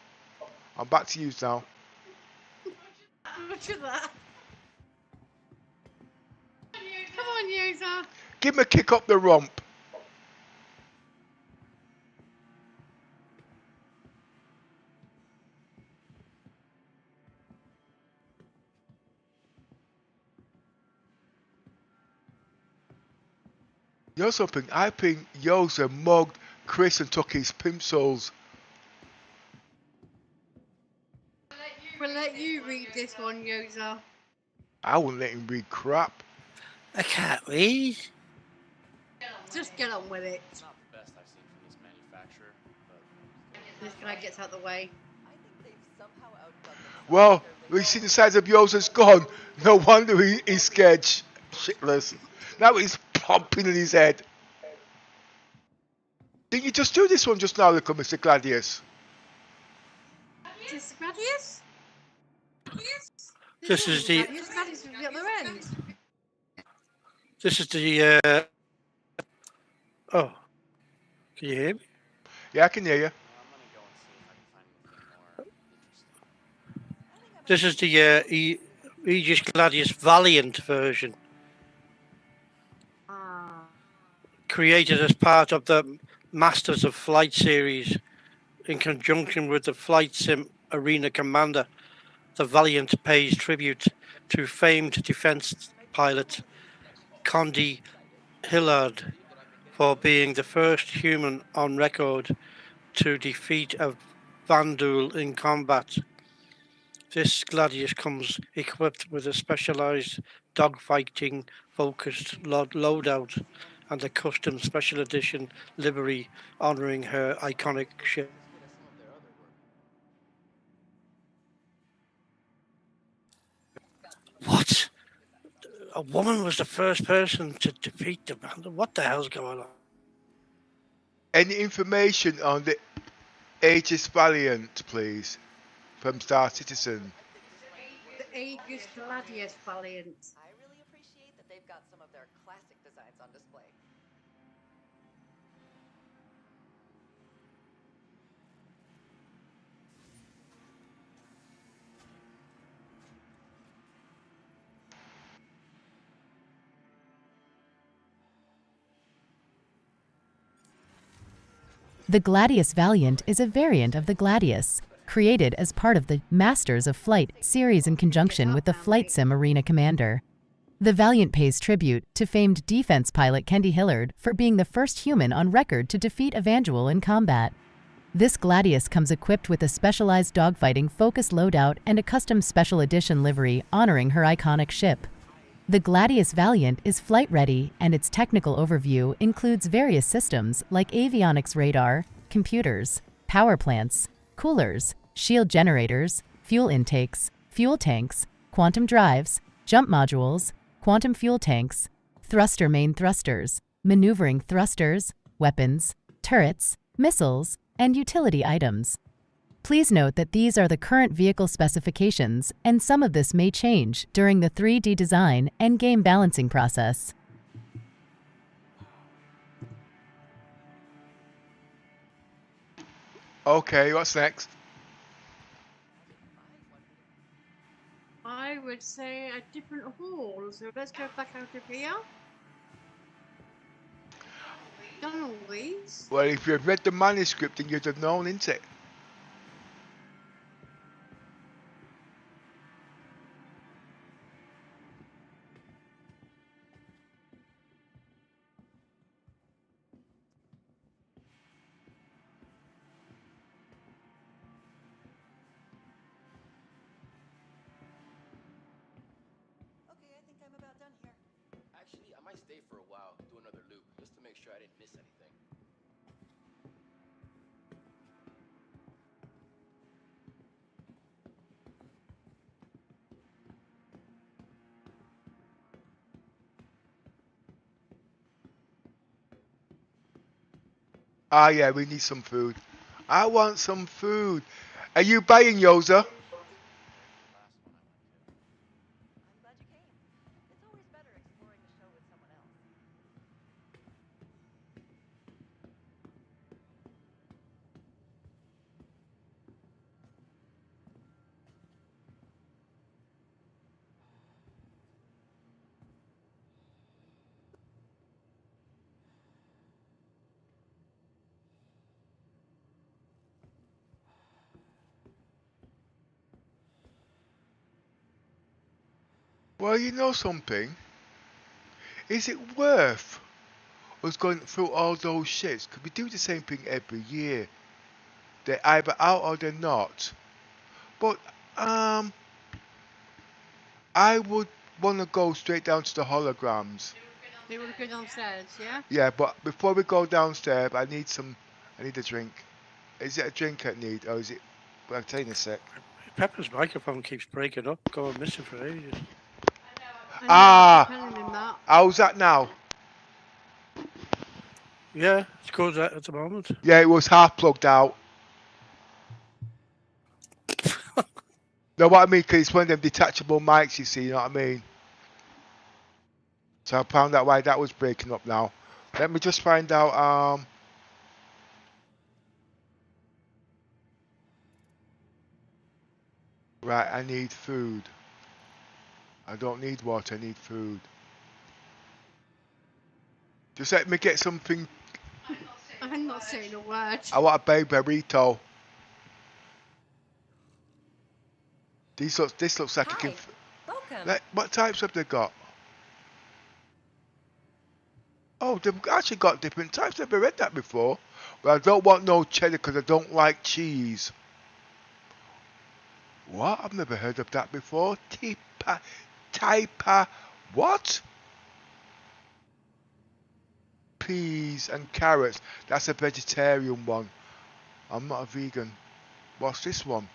I'm back to you now. Look at that. Come on, user. Give him a kick up the rump. You know something? I think Yosa mugged Chris and took his pimp souls. We'll let you read this one, user. I wouldn't let him read crap. I can't read. Just get on with it. It's not the best I've seen from this manufacturer, but This guy gets out the way. I think they've somehow outdone themselves Well, with their we see the size of Yosa's gone. No wonder he's scared shitless. Now he's pumping in his head. Didn't you just do this one just now, little Mr. Gladius? Is this Gladius? This is the. Gladius is at the other end. This is the. Oh, can you hear me? Yeah, I can hear you. I'm gonna go and see if I can find anything more interesting. This is the Aegis Gladius Valiant version, Ah. created as part of the Masters of Flight series in conjunction with the Flight Sim Arena Commander. The Valiant pays tribute to famed defense pilot Condi Hillard for being the first human on record to defeat a Vandal in combat. This Gladius comes equipped with a specialized dogfighting focused loadout and a custom special edition livery honoring her iconic ship. What? A woman was the first person to defeat the Vandal? What the hell's going on? Any information on the Aegis Valiant, please, from Star Citizen? The Aegis Gladius Valiant. I really appreciate that they've got some of their classic designs on display. The Gladius Valiant is a variant of the Gladius, created as part of the Masters of Flight series in conjunction with the Flight Sim Arena Commander. The Valiant pays tribute to famed defense pilot Condi Hillard for being the first human on record to defeat a Vandal in combat. This Gladius comes equipped with a specialized dogfighting focused loadout and a custom special edition livery honoring her iconic ship. The Gladius Valiant is flight-ready, and its technical overview includes various systems like avionics radar, computers, power plants, coolers, shield generators, fuel intakes, fuel tanks, quantum drives, jump modules, quantum fuel tanks, thruster main thrusters, maneuvering thrusters, weapons, turrets, missiles, and utility items. Please note that these are the current vehicle specifications, and some of this may change during the 3D design and game balancing process. Okay, what's next? I would say a different hall, so let's go back out of here. Done all these. Well, if you'd read the manuscript, then you'd have known, innit? stay for a while, do another loop, just to make sure I didn't miss anything. Ah, yeah, we need some food. I want some food. Are you buying Yoza? I'm glad you came. It's always better exploring a show with someone else. Well, you know something? Is it worth us going through all those shits? Because we do the same thing every year. They're either out or they're not. But, I would want to go straight down to the holograms. They want to go downstairs, yeah? Yeah, but before we go downstairs, I need a drink. Is it a drink I need, or is it... Well, I'll tell you in a sec. Pepper's microphone keeps breaking up, going missing for ages. I know, Ah! I'm telling him that. How's that now? Yeah, it's good at the moment. Yeah, it was half plugged out. Know what I mean? Because it's one of them detachable mics, you see, you know what I mean? So I found out why that was breaking up now. Let me just find out, Right, I need food. I don't need water, I need food. Just let me get something. I'm not saying a word. I want a baby burrito. This looks like Hi. a Welcome. like, what types have they got? Oh, they've actually got different types. I've never read that before. But I don't want no cheddar because I don't like cheese. What? I've never heard of that before. Taipa, what? Peas and carrots. That's a vegetarian one. I'm not a vegan. What's this one?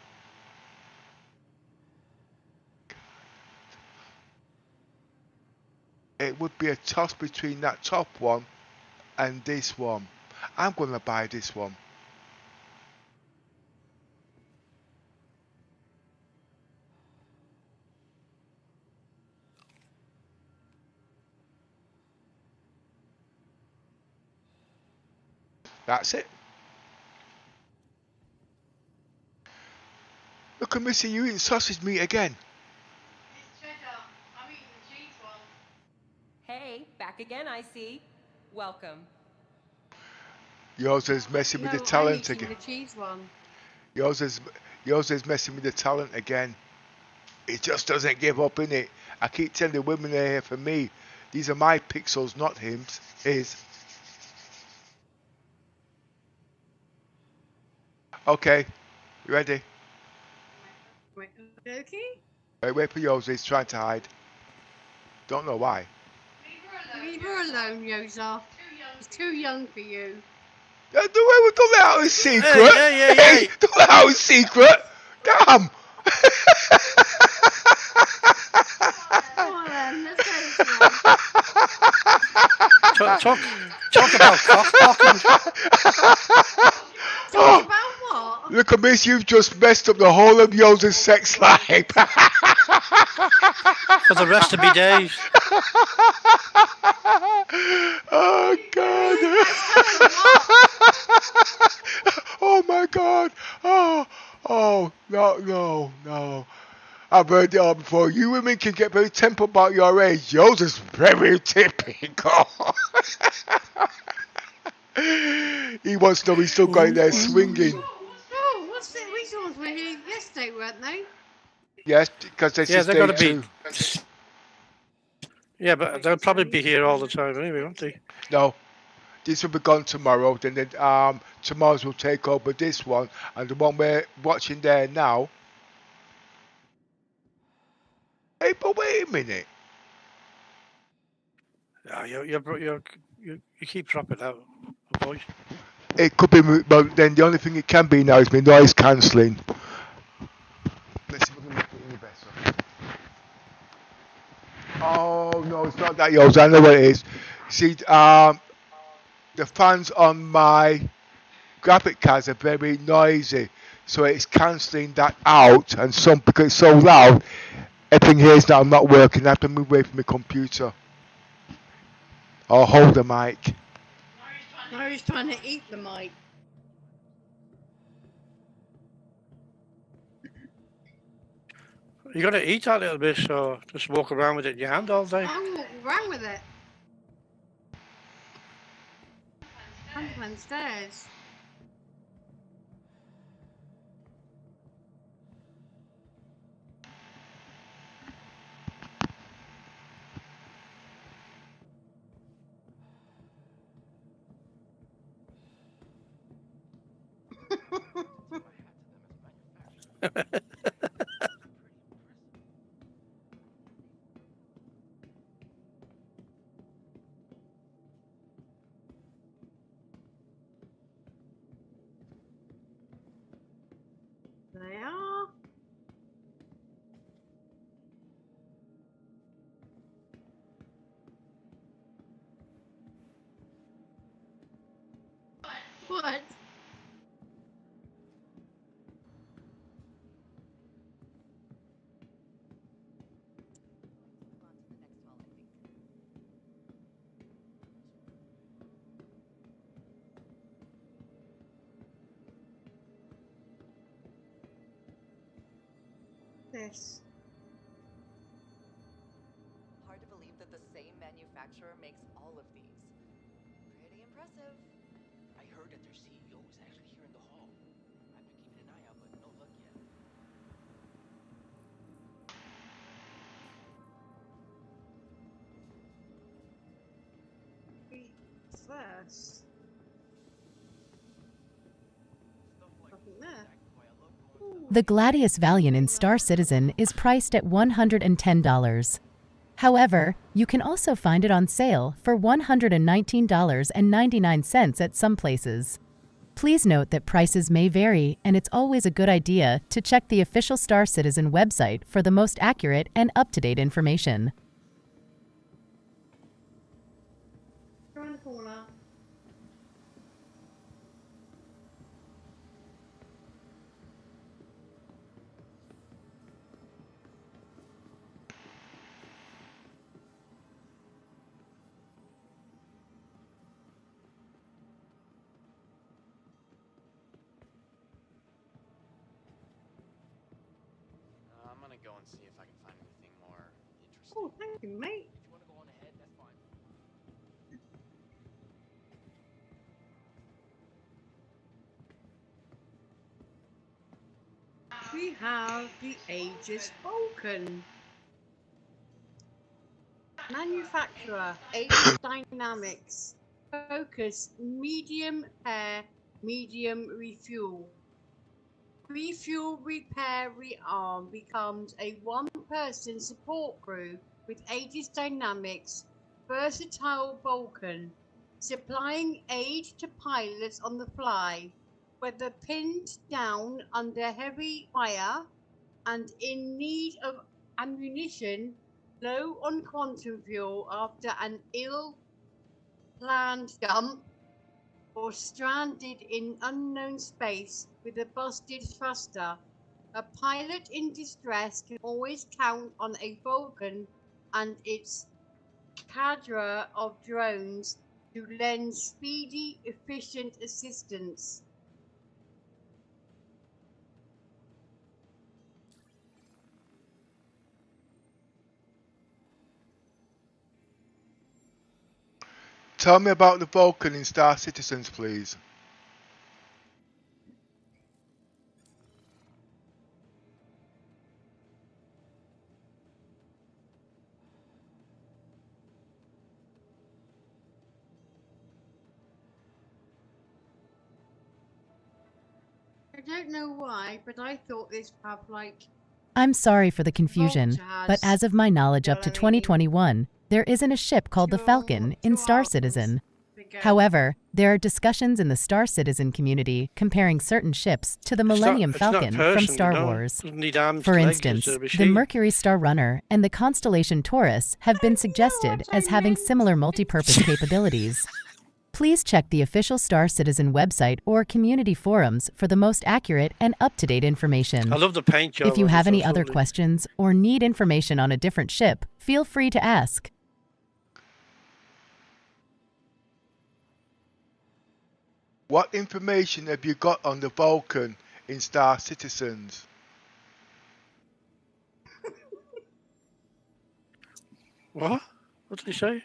It would be a toss between that top one and this one. I'm gonna buy this one. That's it. Look at Missy, you eating sausage meat again. It's cheddar. I'm eating the cheese one. Hey, back again, I see. Welcome. Yours is messing with the No, I'm talent eating again. the cheese one. Yours is messing with the talent again. It just doesn't give up, innit? I keep telling the women they're here for me. These are my pixels, not his. Okay, you ready? Wait, okay? Wait for yours. He's trying to hide. Don't know why. Leave her alone, Yoza. He's too young for you. Don't let out his secret. Hey. Don't let out his secret. Damn. Come on then, let's go this way. Talk about cock-blocking. Talk about what? Look at Miss, you've just messed up the whole of Yoza's sex life. For the rest of my days. Oh God. Oh my God. Oh, no. I've heard it all before. You women can get very temper about your age. Yours is very typical. He wants to know he's still going there swinging. Oh, what's it? These ones were here yesterday, weren't they? Yes, because this is they're day going to two. be. Yeah, but they'll probably be here all the time anyway, won't they? No, this will be gone tomorrow. Then tomorrow's will take over this one, and the one we're watching there now. Hey, but wait a minute. Yeah, you keep dropping out, boys. It could be, but then the only thing it can be now is my noise cancelling. Let's see if we can make it any better. Oh no, it's not that yours. I know what it is. See, the fans on my graphic cards are very noisy, so it's cancelling that out. And some because it's so loud, everything here is that I'm not working. I have to move away from my computer or hold the mic. I was trying to eat the mic. You got to eat that little bit, so just walk around with it in your hand all day. I walk around with it. I'm downstairs. They are. What? This. Hard to believe that the same manufacturer makes all of these. Pretty impressive. I heard that their CEO is actually here in the hall. I've been keeping an eye out, but no luck yet. First. Nothing there. The Gladius Valiant in Star Citizen is priced at $110. However, you can also find it on sale for $119.99 at some places. Please note that prices may vary, and it's always a good idea to check the official Star Citizen website for the most accurate and up-to-date information. Around the corner. I'm gonna go and see if I can find anything more interesting. Oh, thank you, mate. If you want to go on ahead, that's fine. We have the Aegis Vulcan. Manufacturer, Aegis Dynamics. Focus, medium repair, medium refuel. Refuel, repair, rearm becomes a one-person support crew with Aegis Dynamics versatile Vulcan, supplying aid to pilots on the fly, whether pinned down under heavy fire and in need of ammunition, low on quantum fuel after an ill-planned jump, or stranded in unknown space with a busted thruster. A pilot in distress can always count on a Vulcan and its cadre of drones to lend speedy, efficient assistance. Tell me about the Vulcan in Star Citizens, please. I don't know why, but I thought this would have like I'm sorry for the confusion, Volta has, but as of my knowledge you up know to what I mean? 2021, there isn't a ship called the Falcon in Star Citizen. However, there are discussions in the Star Citizen community comparing certain ships to the Millennium Falcon from Star Wars. For instance, the Mercury Star Runner and the Constellation Taurus have been suggested as having similar multi-purpose capabilities. Please check the official Star Citizen website or community forums for the most accurate and up-to-date information. I love the paint job. If you have any other lovely. questions or need information on a different ship, feel free to ask. What information have you got on the Vulcan in Star Citizens? What? What did he say?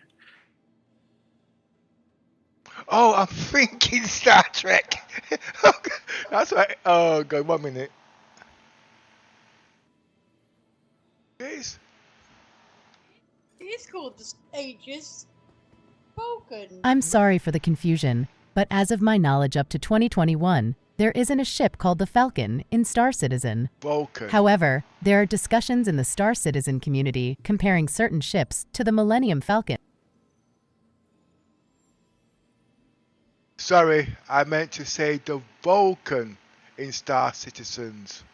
Oh, I'm thinking Star Trek. That's right. Oh, God, 1 minute. Yes. It's called the Aegis Vulcan. I'm sorry for the confusion, but as of my knowledge up to 2021, there isn't a ship called the Falcon in Star Citizen. Vulcan. However, there are discussions in the Star Citizen community comparing certain ships to the Millennium Falcon. Sorry, I meant to say the Vulcan in Star Citizens.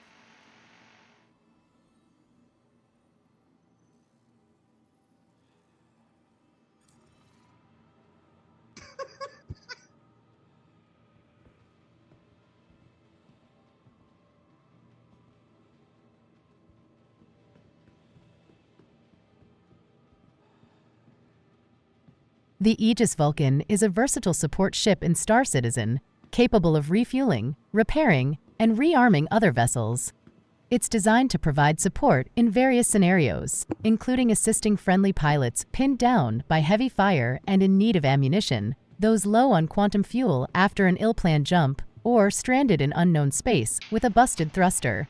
The Aegis Vulcan is a versatile support ship in Star Citizen, capable of refueling, repairing, and rearming other vessels. It's designed to provide support in various scenarios, including assisting friendly pilots pinned down by heavy fire and in need of ammunition, those low on quantum fuel after an ill-planned jump, or stranded in unknown space with a busted thruster.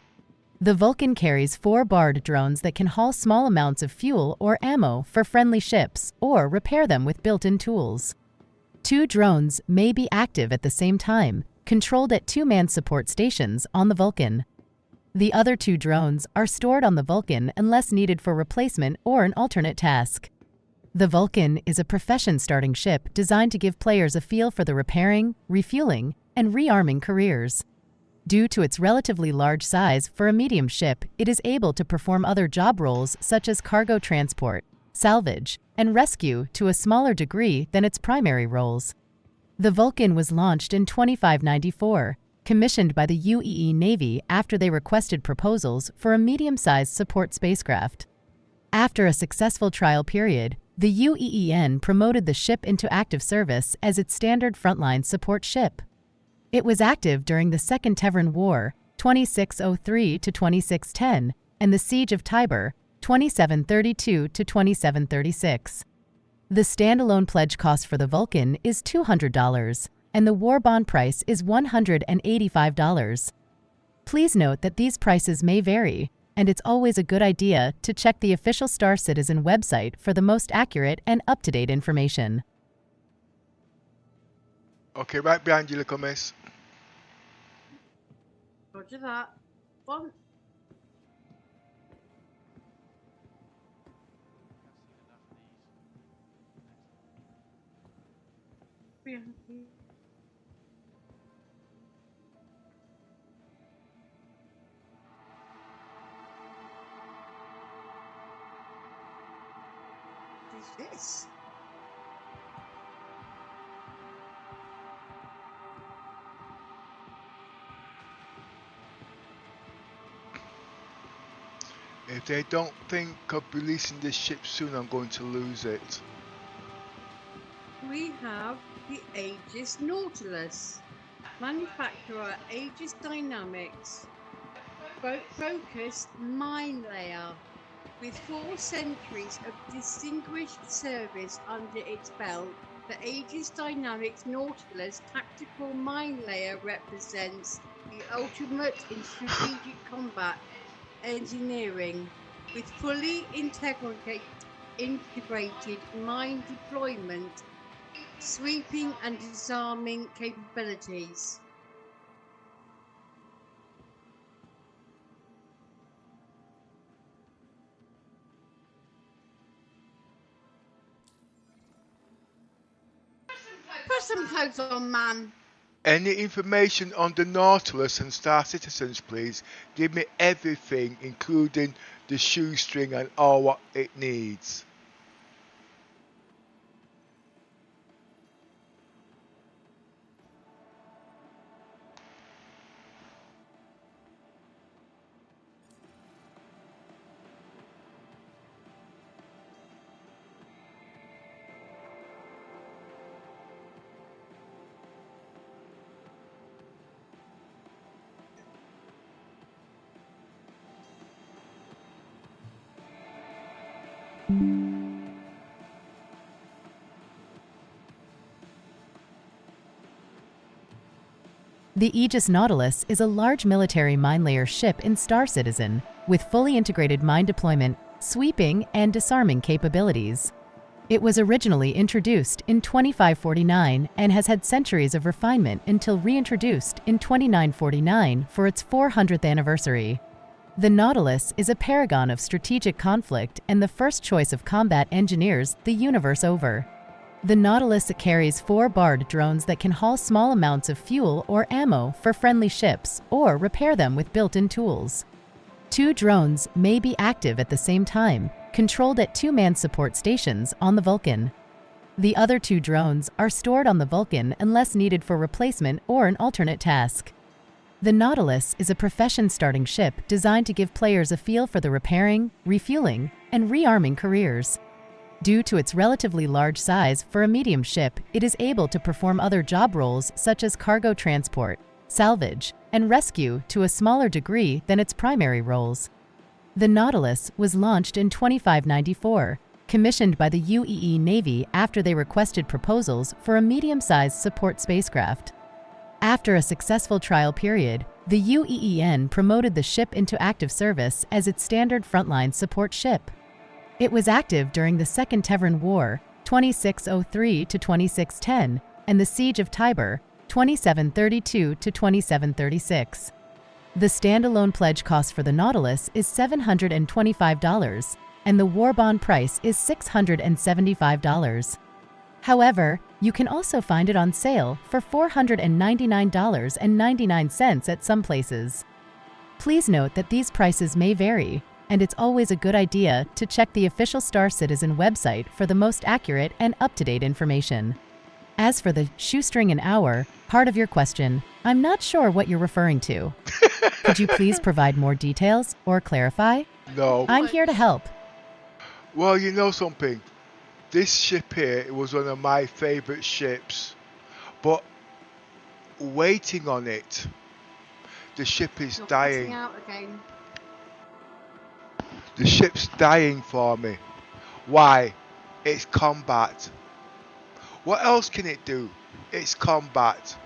The Vulcan carries 4 barred drones that can haul small amounts of fuel or ammo for friendly ships or repair them with built-in tools. 2 drones may be active at the same time, controlled at 2-man support stations on the Vulcan. The other 2 drones are stored on the Vulcan unless needed for replacement or an alternate task. The Vulcan is a profession-starting ship designed to give players a feel for the repairing, refueling, and rearming careers. Due to its relatively large size for a medium ship, it is able to perform other job roles such as cargo transport, salvage, and rescue to a smaller degree than its primary roles. The Vulcan was launched in 2594, commissioned by the UEE Navy after they requested proposals for a medium-sized support spacecraft. After a successful trial period, the UEEN promoted the ship into active service as its standard frontline support ship. It was active during the Second Terran War, 2603 to 2610, and the Siege of Tibur, 2732 to 2736. The standalone pledge cost for the Vulcan is $200, and the war bond price is $185. Please note that these prices may vary, and it's always a good idea to check the official Star Citizen website for the most accurate and up-to-date information. Okay, right behind you, little miss. Roger that. One. What is this? If they don't think of releasing this ship soon, I'm going to lose it. We have the Aegis Nautilus. Manufacturer Aegis Dynamics. Focused mine layer. With 4 centuries of distinguished service under its belt, the Aegis Dynamics Nautilus tactical mine layer represents the ultimate in strategic combat engineering, with fully integrated mine deployment, sweeping and disarming capabilities. some clothes on, man. Any information on the Nautilus and Star Citizens, please? Give me everything, including the shoestring and all what it needs. The Aegis Nautilus is a large military mine layer ship in Star Citizen with fully integrated mine deployment, sweeping, and disarming capabilities. It was originally introduced in 2549 and has had centuries of refinement until reintroduced in 2949 for its 400th anniversary. The Nautilus is a paragon of strategic conflict and the first choice of combat engineers the universe over. The Nautilus carries 4 barred drones that can haul small amounts of fuel or ammo for friendly ships or repair them with built-in tools. 2 drones may be active at the same time, controlled at 2-man support stations on the Vulcan. The other 2 drones are stored on the Vulcan unless needed for replacement or an alternate task. The Nautilus is a profession-starting ship designed to give players a feel for the repairing, refueling, and rearming careers. Due to its relatively large size for a medium ship, it is able to perform other job roles such as cargo transport, salvage, and rescue to a smaller degree than its primary roles. The Nautilus was launched in 2594, commissioned by the UEE Navy after they requested proposals for a medium-sized support spacecraft. After a successful trial period, the UEEN promoted the ship into active service as its standard frontline support ship. It was active during the Second Terran War, 2603 to 2610, and the Siege of Tibur, 2732 to 2736. The standalone pledge cost for the Nautilus is $725, and the war bond price is $675. However, you can also find it on sale for $499.99 at some places. Please note that these prices may vary, and it's always a good idea to check the official Star Citizen website for the most accurate and up-to-date information. As for the shoestring an hour part of your question, I'm not sure what you're referring to. Could you please provide more details or clarify? No. I'm here to help. Well, you know something? This ship here was one of my favorite ships, but waiting on it, the ship is Not dying. missing out again. The ship's dying for me. Why? It's combat. What else can it do? It's combat.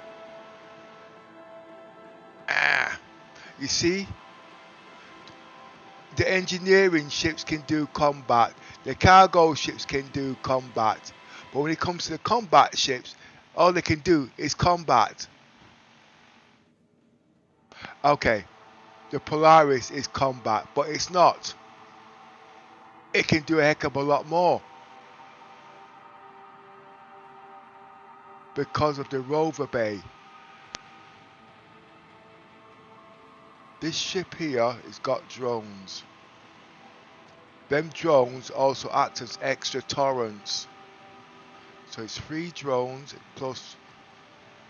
You see? The engineering ships can do combat. The cargo ships can do combat. But when it comes to the combat ships, all they can do is combat. Okay, the Polaris is combat, but it's not. It can do a heck of a lot more. Because of the rover bay. This ship here has got drones. Them drones also act as extra torrents. So it's 3 drones plus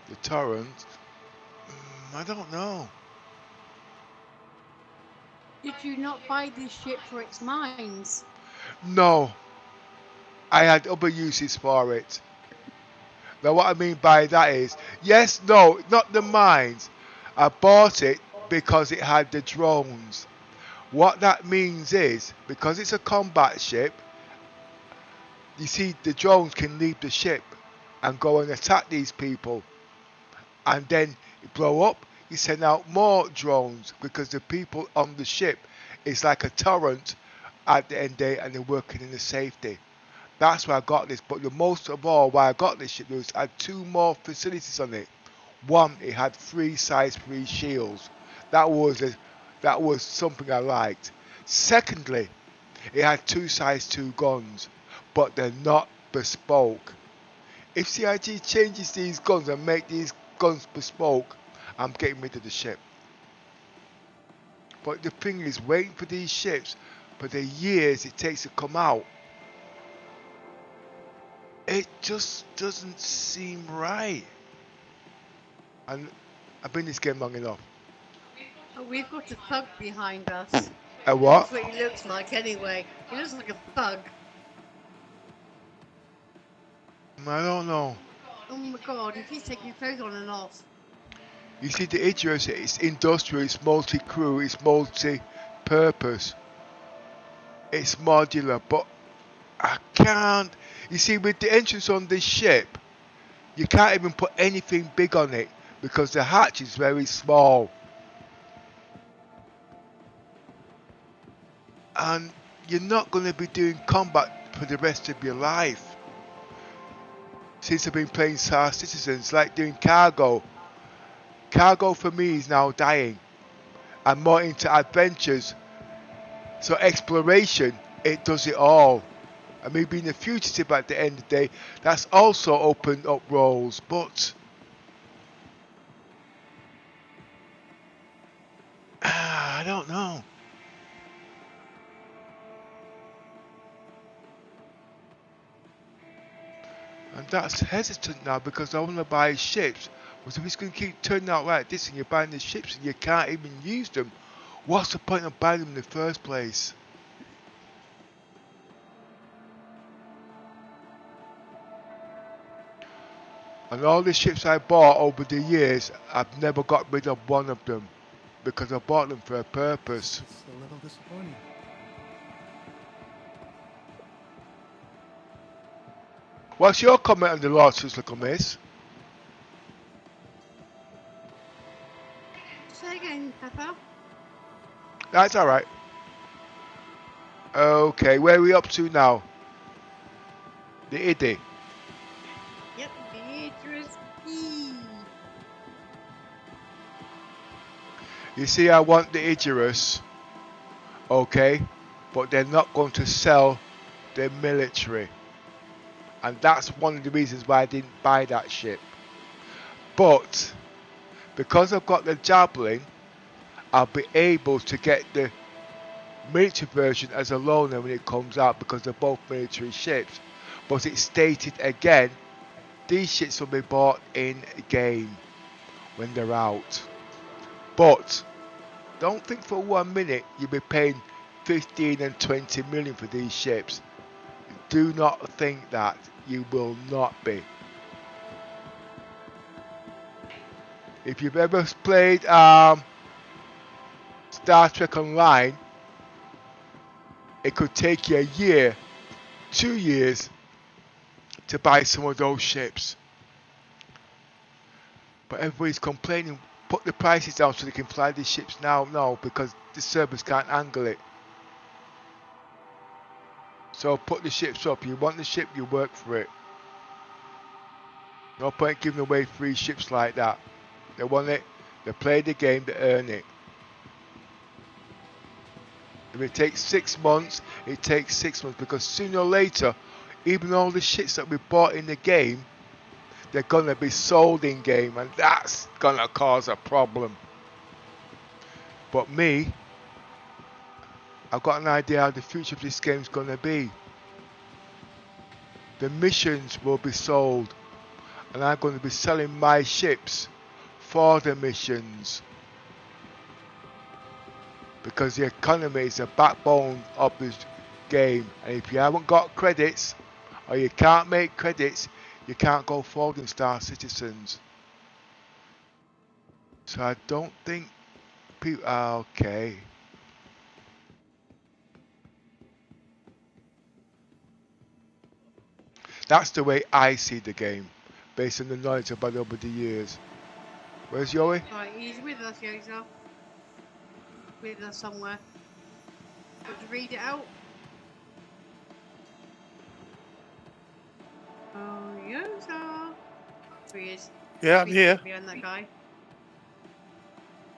the torrent. I don't know. Did you not buy this ship for its mines? No. I had other uses for it. Now what I mean by that is, yes, no, not the mines. I bought it because it had the drones. What that means is, because it's a combat ship, you see the drones can leave the ship and go and attack these people. And then blow up, you send out more drones because the people on the ship is like a torrent at the end of the day and they're working in the safety. That's why I got this. But the most of all why I got this ship was I had 2 more facilities on it. One, it had 3 size 3 shields. That was something I liked. Secondly, it had 2 size 2 guns, but they're not bespoke. If CIG changes these guns and make these guns bespoke, I'm getting rid of the ship. But the thing is, waiting for these ships for the years it takes to come out, it just doesn't seem right. And I've been in this game long enough. Oh, we've got a thug behind us. A what? That's what he looks like anyway. He looks like a thug. I don't know. Oh my god, he keeps taking clothes on and off. You see, the Idris, it's industrial, it's multi-crew, it's multi-purpose. It's modular, but I can't. You see, with the entrance on this ship, you can't even put anything big on it because the hatch is very small. And you're not going to be doing combat for the rest of your life. Since I've been playing Star Citizens, like doing cargo. Cargo for me is now dying. I'm more into adventures. So exploration, it does it all. And me being a fugitive at the end of the day, that's also opened up roles. But I don't know. And that's hesitant now because I want to buy ships. But if it's going to keep turning out like this and you're buying the ships and you can't even use them, what's the point of buying them in the first place? And all the ships I bought over the years, I've never got rid of one of them because I bought them for a purpose. It's a little disappointing. What's your comment on the lawsuits, little miss? Say again, Pepper. That's alright. Okay, where are we up to now? The IDI. Yep, the Idris E. You see, I want the Idris. Okay, but they're not going to sell the military. And that's one of the reasons why I didn't buy that ship. But because I've got the Javelin, I'll be able to get the military version as a loaner when it comes out because they're both military ships. But it's stated again, these ships will be bought in game when they're out. But don't think for 1 minute you'll be paying 15 and 20 million for these ships. Do not think that. You will not be. If you've ever played Star Trek Online, it could take you a year, 2 years to buy some of those ships. But everybody's complaining, put the prices down so they can fly these ships now. No, because the servers can't angle it. So put the ships up. You want the ship, you work for it. No point giving away free ships like that. They want it, they play the game, they earn it. If it takes 6 months, it takes 6 months because sooner or later, even all the ships that we bought in the game, they're gonna be sold in game and that's gonna cause a problem. But me, I've got an idea how the future of this game is going to be. The missions will be sold and I'm going to be selling my ships for the missions because the economy is the backbone of this game, and if you haven't got credits or you can't make credits, you can't go forward in Star Citizens. So I don't think people okay. That's the way I see the game, based on the knowledge I've had over the years. Where's Yoey? Right, he's with us, Yoza. With us somewhere. Want to read it out? Oh, Yoza. There he is. Yeah, I'm here. Behind that guy.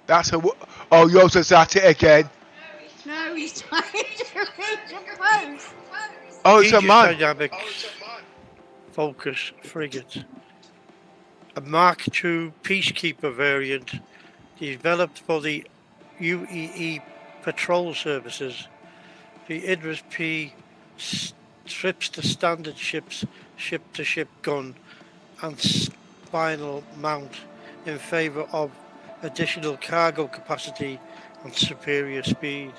That's a. Oh, Yosa's at it again. No, he's trying to read your clothes. Oh, it's a Aegis man. Dynamics. focus frigate. A Mark II Peacekeeper variant developed for the UEE patrol services. The Idris P strips the standard ship's ship-to-ship gun and spinal mount in favour of additional cargo capacity and superior speed.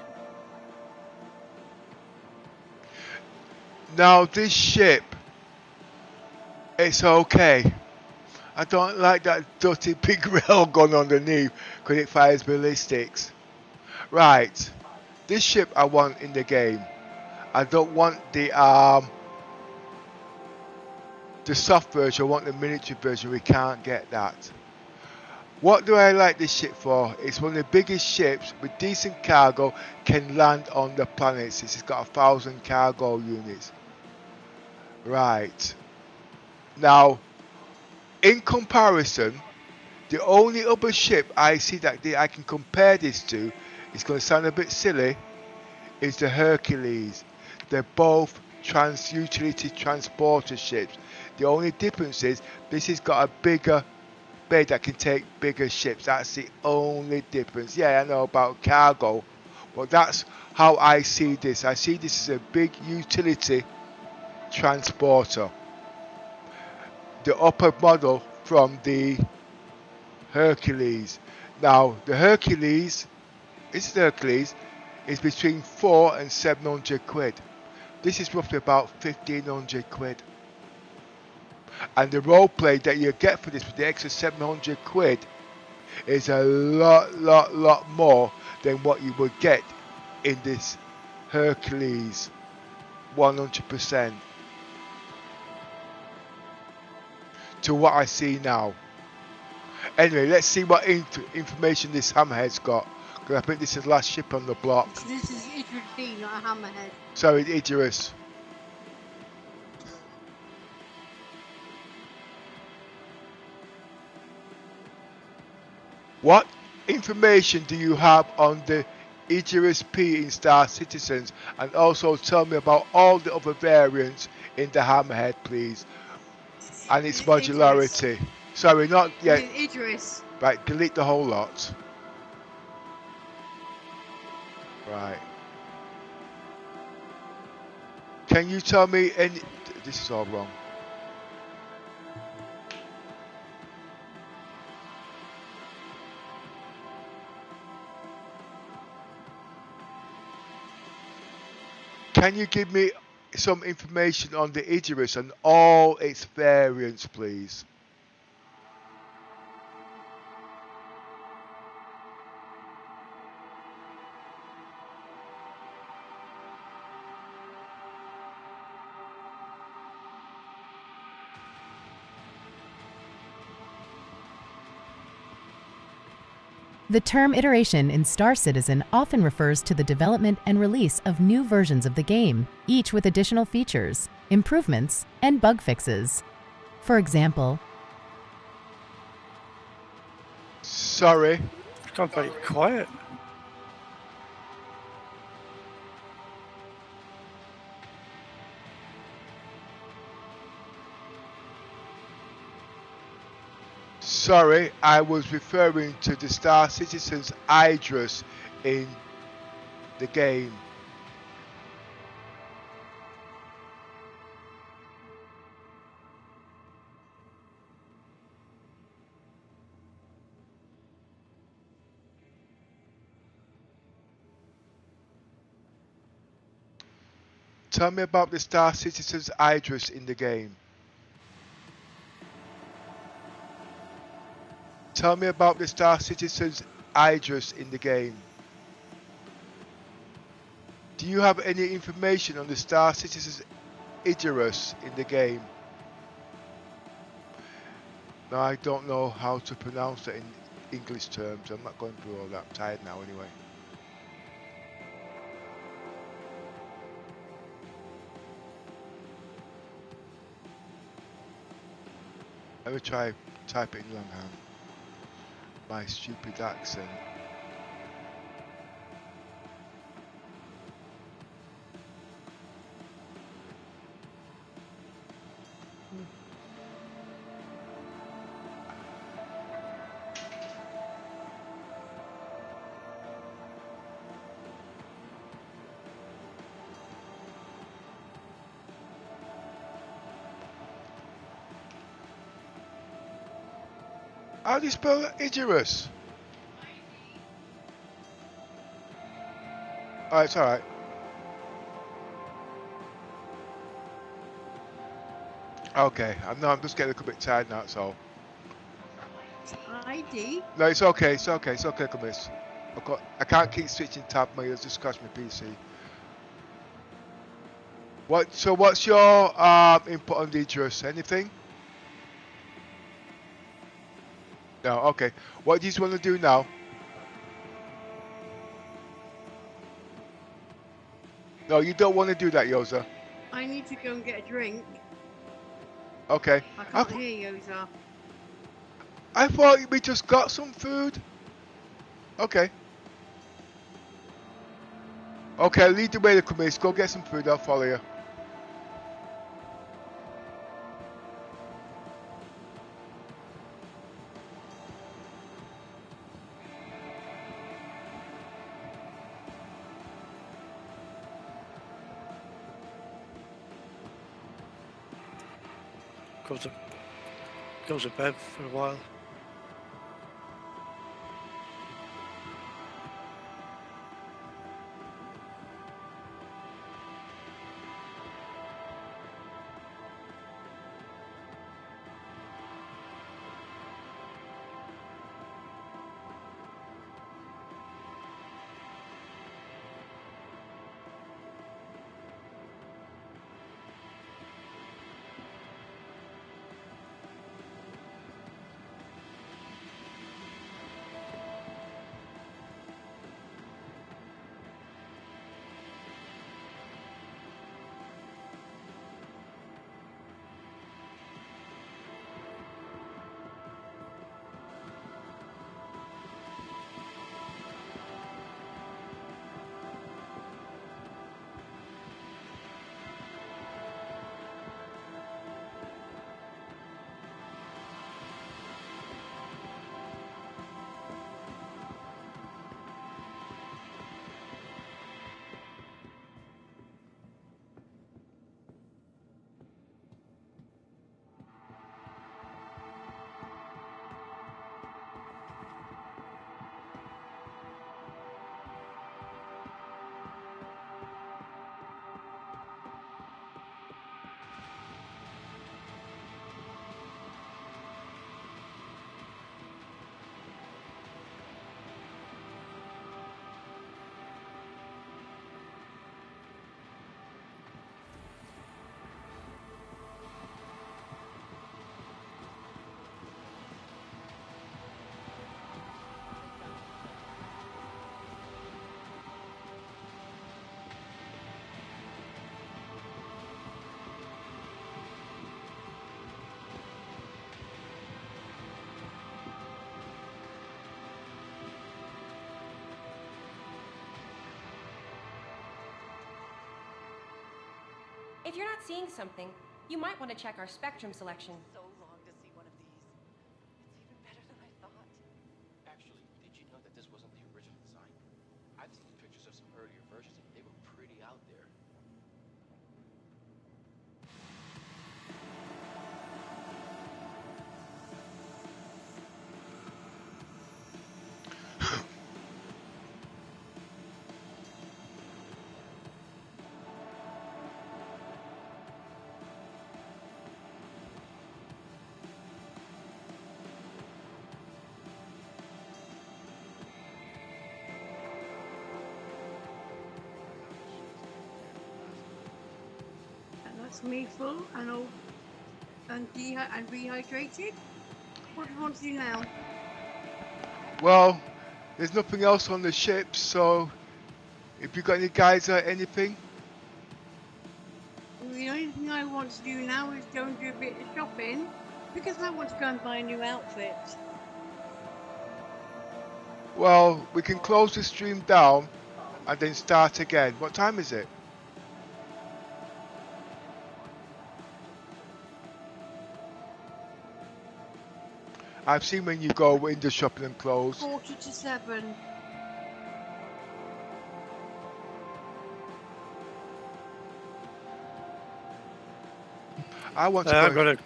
Now this ship, it's okay. I don't like that dirty big railgun underneath because it fires ballistics. Right, this ship I want in the game. I don't want the soft version, I want the miniature version, we can't get that. What do I like this ship for? It's one of the biggest ships with decent cargo, can land on the planet since it's got 1,000 cargo units. Right. Now, in comparison, the only other ship I see that I can compare this to, it's going to sound a bit silly, is the Hercules. They're both utility transporter ships. The only difference is this has got a bigger bay that can take bigger ships. That's the only difference. Yeah, I know about cargo, but that's how I see this. I see this as a big utility transporter. The upper model from the Hercules. Now, the Hercules is between 400 and 700 quid. This is roughly about 1,500 quid. And the roleplay that you get for this with the extra 700 quid is a lot more than what you would get in this Hercules 100% to what I see now. Anyway, let's see what information this hammerhead's got, because I think this is the last ship on the block. This is Idris B, not a hammerhead. Sorry, Idris. What information do you have on the Idris P in Star Citizens? And also tell me about all the other variants in the hammerhead, please. And its modularity. Sorry, not yet. Idris. Right, delete the whole lot. Right. Can you tell me any... This is all wrong. Can you give me some information on the Idris and all its variants, please? The term iteration in Star Citizen often refers to the development and release of new versions of the game, each with additional features, improvements, and bug fixes. For example, Sorry. It's gone very quiet. Sorry, I was referring to the Star Citizen's Idris in the game. Tell me about the Star Citizen's Idris in the game. Tell me about the Star Citizen's Idris in the game. Do you have any information on the Star Citizen's Idris in the game? No, I don't know how to pronounce it in English terms. I'm not going through all that. I'm tired now anyway. Let me try type it in longhand. My stupid accent. How do you spell Idris? Oh, it's alright. Okay, I'm just getting a little bit tired now, so. ID. No, it's okay, it's okay, it's okay, Miss. I can't keep switching tab, mate, it's just crash my PC. What's your input on the Idris? Anything? No, okay. What do you want to do now? No, you don't want to do that, Yoza. I need to go and get a drink. Okay. I can't hear Yoza. I thought we just got some food. Okay. Okay, lead the way, the Miss. Go get some food, I'll follow you. Goes to bed for a while. If you're not seeing something, you might want to check our spectrum selection. So long to see one of these. It's even better than I thought. Actually, did you know that this wasn't the original design? I've seen pictures of some earlier versions and they were pretty out there. And that's me full and all and rehydrated. What do you want to do now? Well, there's nothing else on the ship, so if you got any guys or anything. The only thing I want to do now is go and do a bit of shopping because I want to go and buy a new outfit. Well, we can close the stream down and then start again. What time is it? I've seen when you go in the shopping and close. 6:45. I want to go.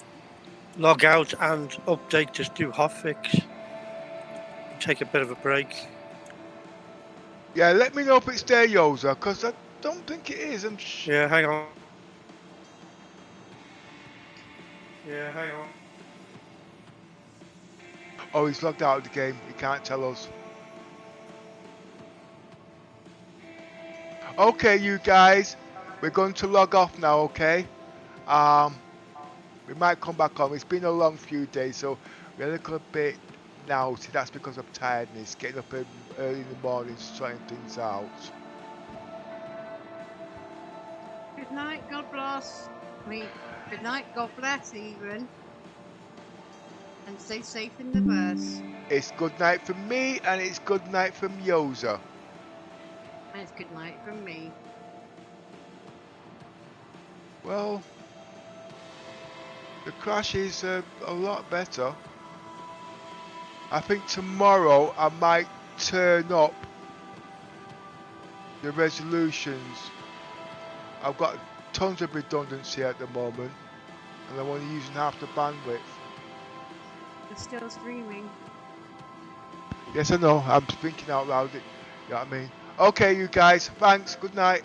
log out and update, just do hotfix. Take a bit of a break. Yeah, let me know if it's there, Yoza, because I don't think it is. Yeah, hang on. Yeah, hang on. Oh, he's logged out of the game. He can't tell us. Okay, you guys, we're going to log off now. Okay. We might come back on. It's been a long few days, so we're a little bit now. See, that's because of tiredness. Getting up early in the morning, sorting things out. Good night, God bless. Good night, God bless, even. And stay safe in the bus. It's good night from me, and it's good night from Yoza. And it's good night from me. Well, the crash is a lot better. I think tomorrow I might turn up the resolutions. I've got tons of redundancy at the moment, and I'm only using half the bandwidth. It's still streaming. Yes, I know. I'm thinking out loud. You know what I mean? Okay, you guys. Thanks. Good night.